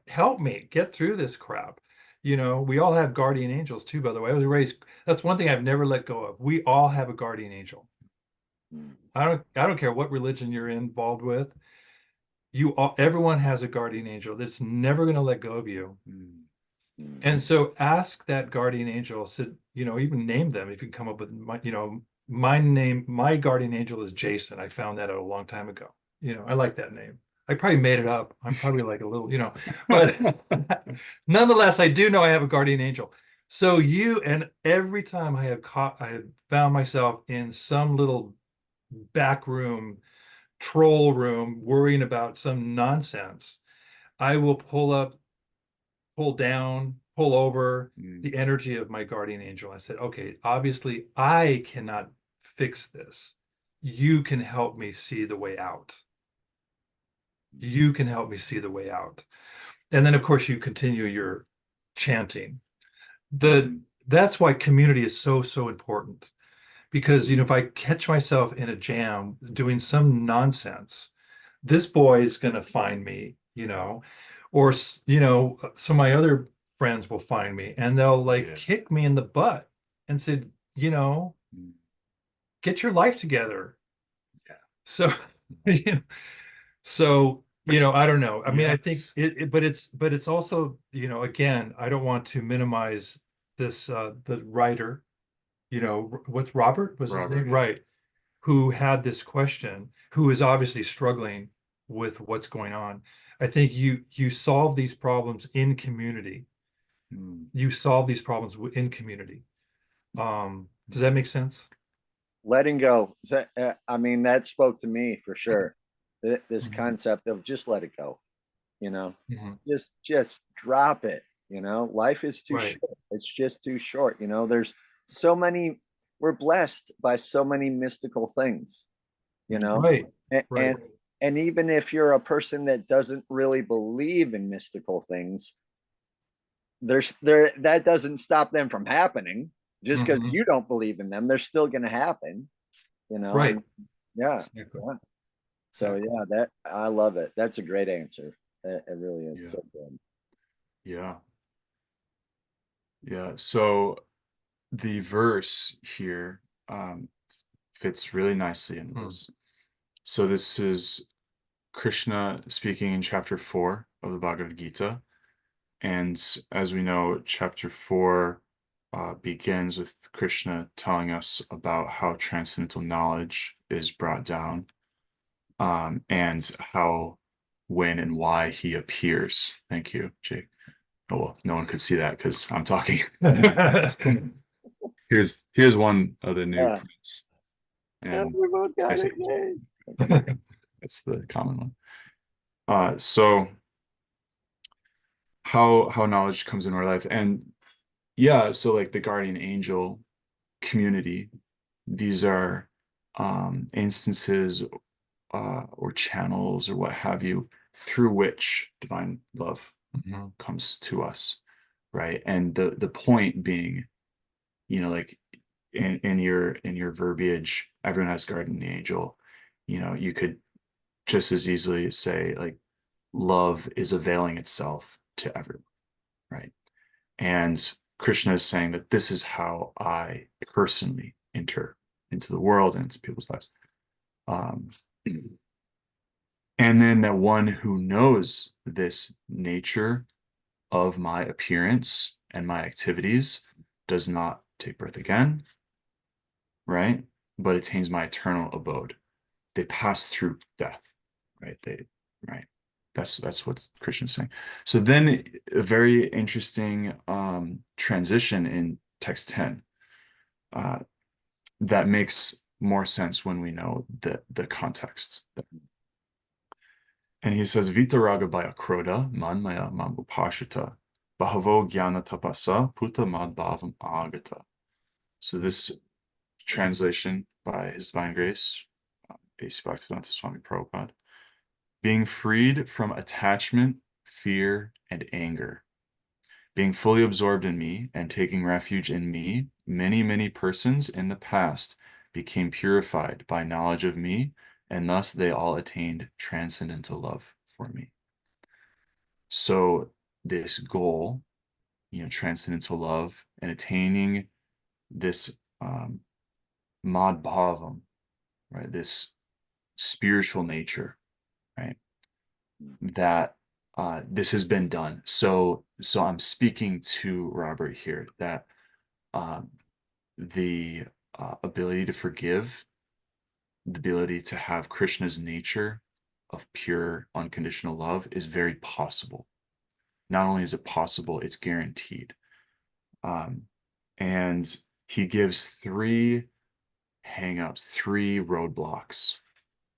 help me get through this crap. We all have guardian angels too, by the way. I was raised, that's one thing I've never let go of. We all have a guardian angel. I don't care what religion you're involved with. Everyone has a guardian angel that's never going to let go of you. And so ask that guardian angel, said, even name them if you can come up with my guardian angel is Jason. I found that out a long time ago. I like that name. I probably made it up. I'm probably like a little, but nonetheless, I do know I have a guardian angel. So and every time I have found myself in some little back room, troll room, worrying about some nonsense, I will pull down, pull over the energy of my guardian angel. I said, okay, obviously I cannot fix this. You can help me see the way out. You can help me see the way out. And then, of course, you continue your chanting. That's why community is so, so important. Because, if I catch myself in a jam doing some nonsense, this boy is going to find me, or, some of my other friends will find me and they'll kick me in the butt and say, get your life together. Yeah. So, I don't know. I mean, I think but it's also, again, I don't want to minimize this, the writer, what's Robert was his name? Yeah. Right. Who had this question, who is obviously struggling with what's going on. I think you solve these problems in community. You solve these problems in community. Does that make sense? Letting go. I mean, that spoke to me for sure. This concept of just let it go, just drop it. Life is too short. It's just too short. There's so many, we're blessed by so many mystical things, Right. And even if you're a person that doesn't really believe in mystical things, that doesn't stop them from happening. Just because you don't believe in them, they're still going to happen, Right. Yeah. Exactly. Yeah. So yeah, that I love it. That's a great answer. It really is so good. Yeah. Yeah. So the verse here fits really nicely into this. So this is Krishna speaking in chapter 4 of the Bhagavad Gita. And as we know, chapter 4 begins with Krishna telling us about how transcendental knowledge is brought down, and how, when, and why he appears. Thank you, Jake. Oh, well, no one could see that because I'm talking. Here's one of the new prints. And we both got it. Yay. That's the common one. So how knowledge comes in our life, and so like the guardian angel community, these are instances or channels or what have you, through which divine love comes to us, right? And the point being, like in your verbiage, everyone has guardian angel. You could just as easily say, like, love is availing itself to everyone, right? And Krishna is saying that this is how I personally enter into the world and into people's lives. And then that one who knows this nature of my appearance and my activities does not take birth again, right? But attains my eternal abode. They pass through death, right? Right. That's what Krishna's saying. So then a very interesting transition in text 10 that makes more sense when we know the context. And he says, Vitaraga bhaya krodha man maya mam upashita bahavo jnana tapasa puta mad bhavam agata. So this translation by His Divine Grace, A.C. Bhaktivedanta Swami Prabhupada: being freed from attachment, fear, and anger, being fully absorbed in me and taking refuge in me, many, many persons in the past became purified by knowledge of me, and thus they all attained transcendental love for me. So this goal, transcendental love and attaining this mad bhavam, right, this spiritual nature, right, that this has been done. So I'm speaking to Robert here that the ability to forgive, the ability to have Krishna's nature of pure unconditional love is very possible. Not only is it possible, it's guaranteed. And he gives three hang-ups, three roadblocks,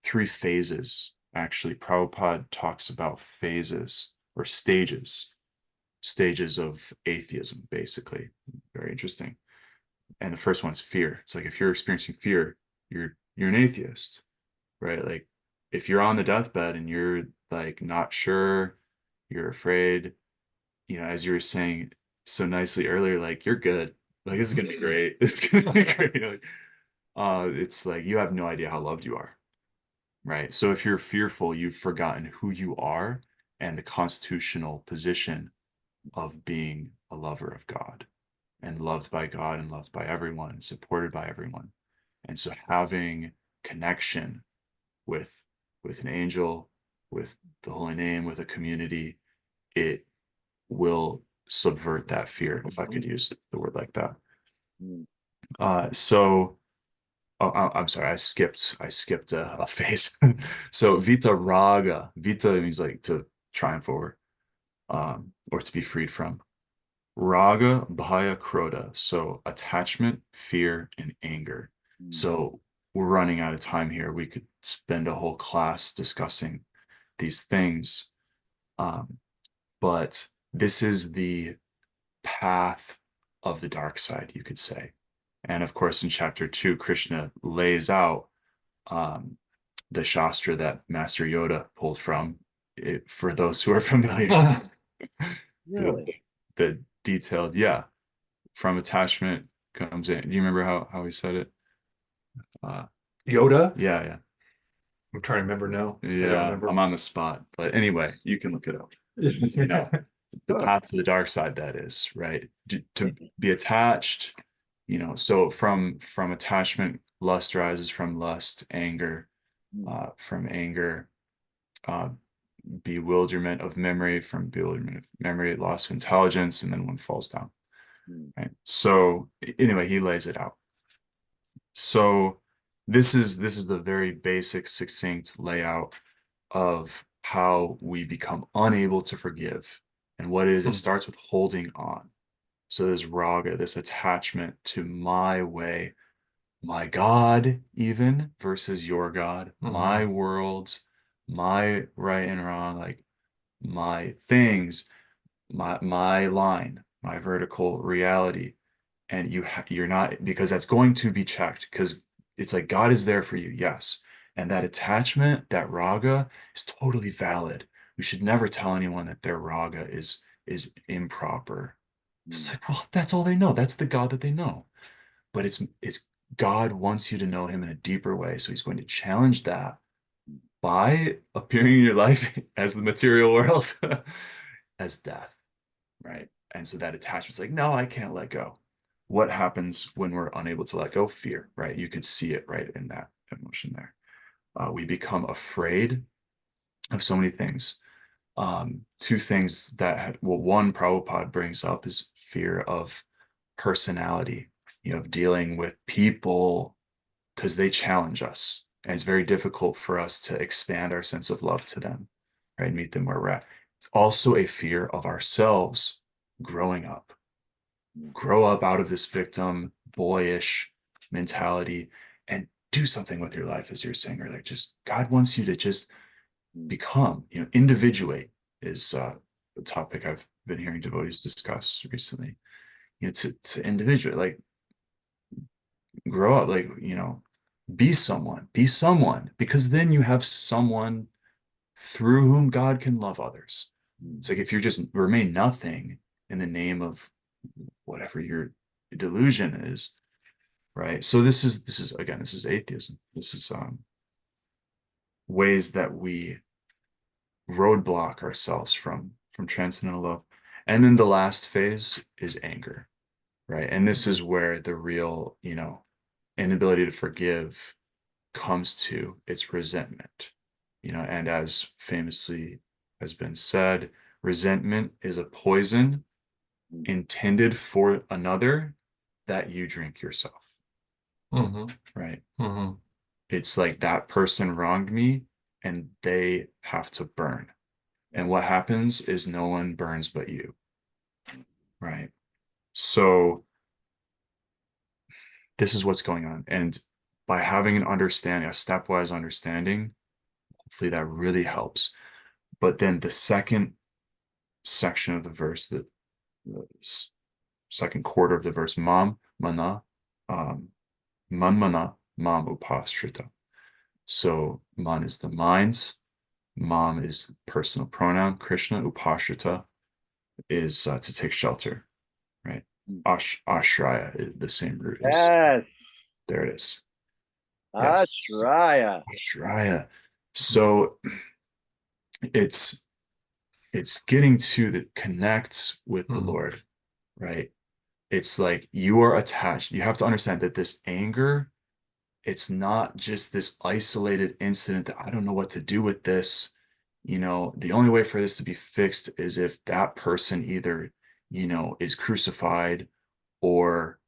three phases. Actually, Prabhupada talks about phases or stages of atheism, basically. Very interesting. And the first one is fear. It's like if you're experiencing fear, you're an atheist, right? Like if you're on the deathbed and you're like not sure, you're afraid, as you were saying so nicely earlier, like you're good. Like this is gonna be great. This is gonna be great. Like, it's like you have no idea how loved you are, right? So if you're fearful, you've forgotten who you are and the constitutional position of being a lover of God and loved by God and loved by everyone, supported by everyone. And so having connection with an angel, with the holy name, with a community, it will subvert that fear, if I could use the word like that. I'm sorry, I skipped a phase. So Vita Raga, Vita means like to triumph over, or to be freed from. Raga, Bhaya, Krodha. So attachment, fear, and anger. So we're running out of time here. We could spend a whole class discussing these things. But this is the path of the dark side, you could say. And of course, in chapter 2, Krishna lays out the Shastra that Master Yoda pulled from, for those who are familiar. Really? The detailed, from attachment comes in. Do you remember how he said it? Yoda? Yeah. I'm trying to remember now. I don't Yeah, remember. I'm on the spot. But anyway, you can look it up. The path to the dark side, that is, right? To be attached, so from attachment, lust rises, from lust, anger, from anger, bewilderment of memory, from bewilderment of memory, loss of intelligence, and then one falls down. Right. So anyway, he lays it out. So this is the very basic, succinct layout of how we become unable to forgive. And what it is, it starts with holding on. So there's raga, this attachment to my way, my God, even versus your God, my worlds, my right and wrong, like my things, my line, my vertical reality. And you're not, because that's going to be checked, because it's like God is there for you, yes. And that attachment, that raga, is totally valid. We should never tell anyone that their raga is improper. It's like, well, that's all they know. That's the God that they know. But it's God wants you to know him in a deeper way. So he's going to challenge that by appearing in your life as the material world, as death, right? And so that attachment's like, no, I can't let go. What happens when we're unable to let go? Fear, right? You could see it right in that emotion there. We become afraid of so many things. Two things that, one Prabhupada brings up is fear of personality, of dealing with people because they challenge us. And it's very difficult for us to expand our sense of love to them, right? Meet them where we're at. It's also a fear of ourselves growing up. Grow up out of this victim, boyish mentality and do something with your life, as you're saying earlier. Just God wants you to just become, individuate is a topic I've been hearing devotees discuss recently. To individuate, like grow up, like, be someone, because then you have someone through whom God can love others. It's like if you just remain nothing in the name of whatever your delusion is, right? So this is atheism. This is ways that we roadblock ourselves from transcendental love. And then the last phase is anger, right? And this is where the real, inability to forgive comes to its resentment, and as famously has been said. Resentment is a poison intended for another that you drink yourself. Right? It's like that person wronged me and they have to burn. And what happens is no one burns but you. Right? So this is what's going on. And by having an understanding, a stepwise understanding, hopefully that really helps. But then the second section of the verse, the second quarter of the verse, man mana mam upashrita. So man is the mind, mam is personal pronoun, Krishna, upashrita is to take shelter, right? Ashraya, the same root is. Yes. There it is. Yes. Ashraya. Ashraya. So it's getting to that connects with the Lord, right? It's like you are attached. You have to understand that this anger, it's not just this isolated incident that I don't know what to do with this. The only way for this to be fixed is if that person either, is crucified or,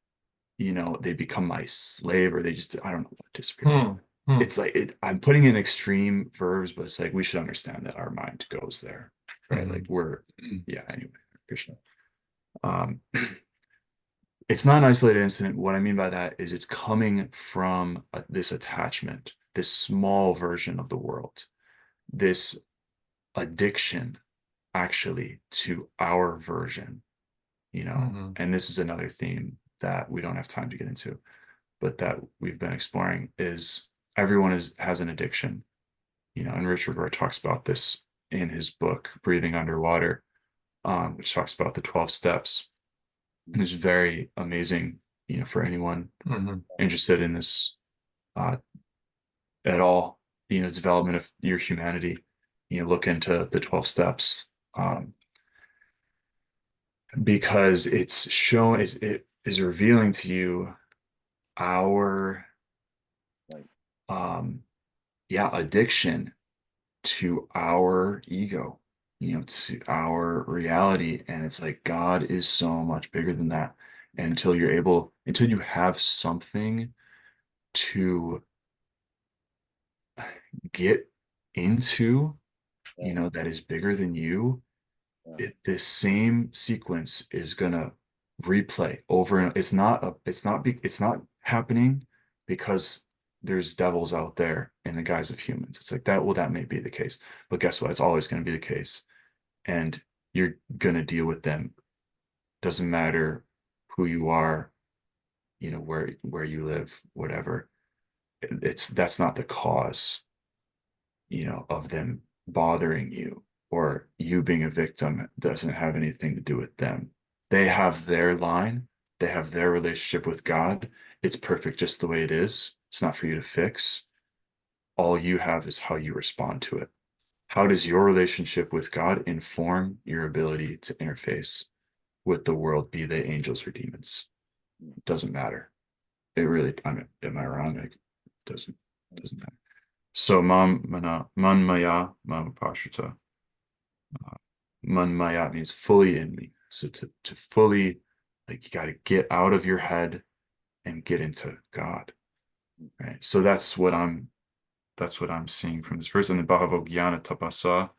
they become my slave or they just, I don't know what, disappear. It's like, I'm putting in extreme verbs, but it's like, we should understand that our mind goes there, right? Like anyway, Krishna. It's not an isolated incident. What I mean by that is it's coming from this attachment, this small version of the world, this addiction actually to our version, and this is another theme that we don't have time to get into, but that we've been exploring is everyone has an addiction, and Richard Rohr talks about this in his book, Breathing Underwater, which talks about the 12 steps. And it's very amazing, for anyone interested in this at all, development of your humanity, look into the 12 steps because it's showing, it is revealing to you our addiction to our ego, to our reality. And it's like, God is so much bigger than that. And until you have something to get into, that is bigger than you, this same sequence is gonna replay over and it's not happening because there's devils out there in the guise of humans. It's like that. Well, that may be the case, but guess what? It's always going to be the case, and you're going to deal with them. Doesn't matter who you are, where you live, whatever. That's not the cause, of them bothering you or you being a victim. Doesn't have anything to do with them. They have their line. They have their relationship with God. It's perfect just the way it is. It's not for you to fix. All you have is how you respond to it. How does your relationship with God inform your ability to interface with the world, be they angels or demons? It doesn't matter. It really, am I wrong? Like, it doesn't matter. So man maya, man pashuta. Man maya means fully in me. So to fully, like, you got to get out of your head and get into God. Right. So that's what I'm seeing from this verse. And the Bhava Jnana Tapasa,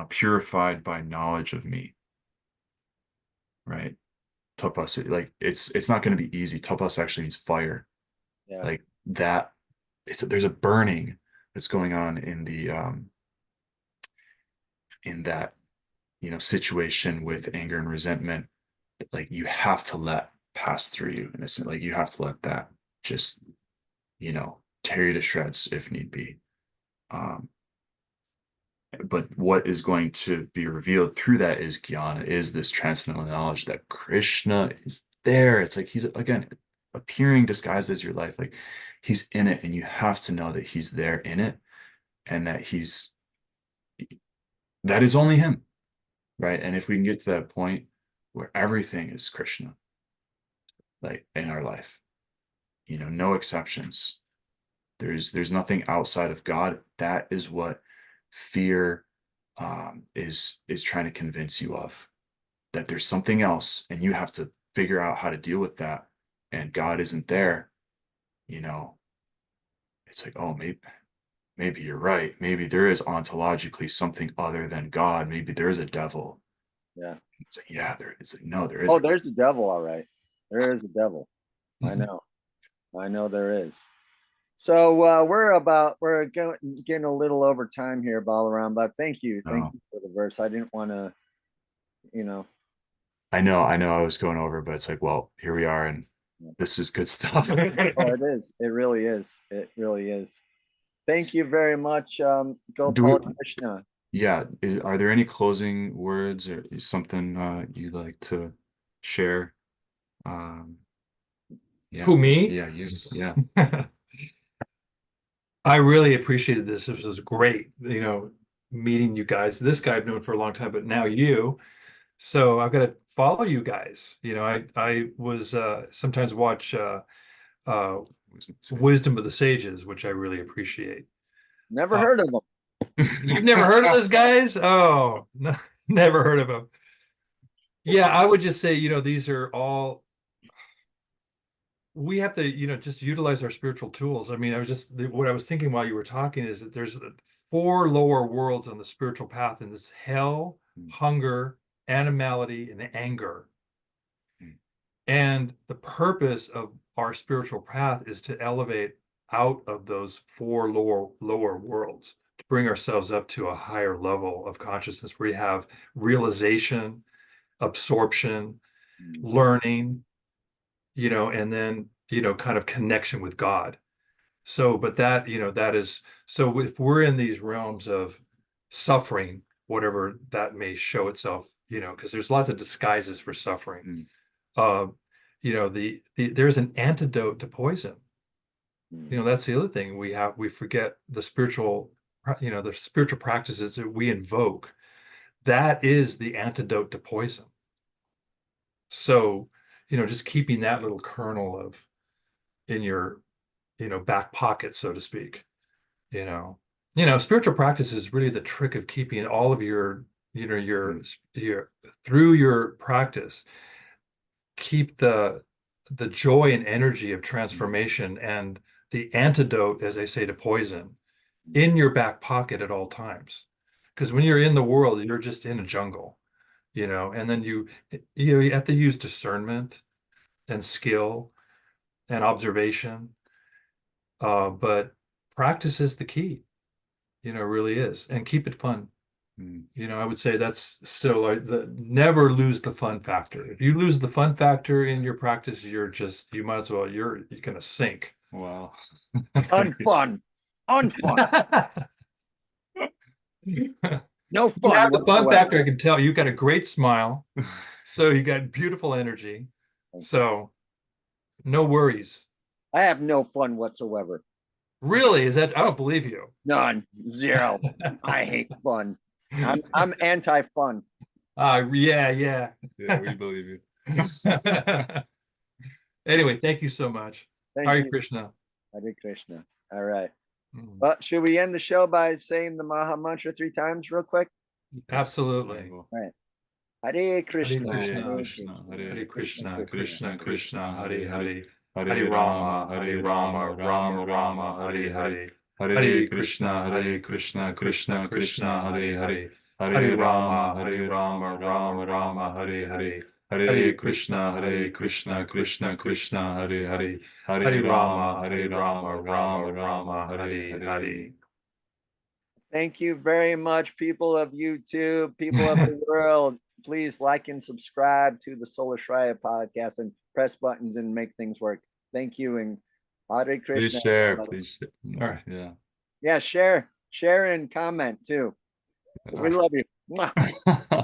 purified by knowledge of me. Right. Tapasa, like it's not going to be easy. Tapas actually means fire. Yeah. Like that. There's a burning that's going on in the in that situation with anger and resentment. Like you have to let pass through you, in a sense. Like you have to let that just tear you to shreds if need be. But what is going to be revealed through that is jnana, is this transcendental knowledge that Krishna is there. It's like he's, again, appearing disguised as your life. Like he's in it, and you have to know that he's there in it, and that that is only him, right? And if we can get to that point where everything is Krishna, like in our life, no exceptions. There's nothing outside of God. That is what fear is trying to convince you of, that there's something else and you have to figure out how to deal with that, and God isn't there, you know, it's like, oh, maybe you're right. Maybe there is ontologically something other than God. Maybe there is a devil. Yeah. It's like, yeah, there is. No, there Oh, isn't. there's a devil, all right. There is a devil. I Mhm. know. I know there is. So we're getting a little over time here, Balaram, but thank you Oh, for the verse. I didn't want to, you know. I know I was going over, but it's like, well, here we are, and this is good stuff. Oh, it is. It really is. It really is. Thank you very much, Do Gopal we, Krishna. yeah, are there any closing words or is something you'd like to share? Um, yeah, Who, me? yeah, yeah. I really appreciated this. This was great, meeting you guys. This guy I've known for a long time, but now you. So I've got to follow you guys. I was sometimes watch uh, Wisdom of the Sages, which I really appreciate. Never heard of them. You've never heard of those guys? Oh, no, never heard of them. Yeah, I would just say, these are all, we have to, just utilize our spiritual tools. I mean, what I was thinking while you were talking is that there's 4 lower worlds on the spiritual path, and this hell, hunger, animality, and anger. And the purpose of our spiritual path is to elevate out of those 4 lower worlds, to bring ourselves up to a higher level of consciousness where we have realization, absorption, learning, and then, kind of connection with God. So, but that, that is, so if we're in these realms of suffering, whatever that may show itself, because there's lots of disguises for suffering. Uh, there's an antidote to poison. That's the other thing we forget the spiritual practices that we invoke. That is the antidote to poison. So, just keeping that little kernel of in your, back pocket, so to speak, spiritual practice is really the trick of keeping all of your, your through your practice, keep the joy and energy of transformation and the antidote, as I say, to poison in your back pocket at all times. Because when you're in the world, you're just in a jungle, and then you have to use discernment and skill and observation. But practice is the key, really is, and keep it fun. I would say that's still never lose the fun factor. If you lose the fun factor in your practice, you might as well, you're gonna sink. Wow. Unfun. No You fun have the fun whatsoever. factor. I can tell you got a great smile, so you got beautiful energy. So no worries. I have no fun whatsoever. Really? Is that? I don't believe you. None. Zero. I hate fun. I'm anti-fun. Yeah. Yeah, we believe you. Anyway, thank you so much. Thank Hare you. Krishna. Hare Krishna. All right. Well, should we end the show by saying the Maha Mantra 3 times real quick? Absolutely. All right. Hare Krishna. Hare Krishna, Hare Krishna, Krishna Krishna, Hare Hare. Hare Rama, Rama Rama, Hare Hare. Hare Krishna, Krishna Krishna, Hare Hare. Hare Rama, Rama Rama, Hare Hare. Hare Krishna, Krishna Krishna, Hare Hare. Hare Rama, Rama Rama, Hare Hare. Thank you very much, people of YouTube, people of the world. Please like and subscribe to the Solar Shraya podcast and press buttons and make things work. Thank you, and Hare Krishna. Please share. All right. Yeah. Yeah, share and comment too. We love you. Mwah.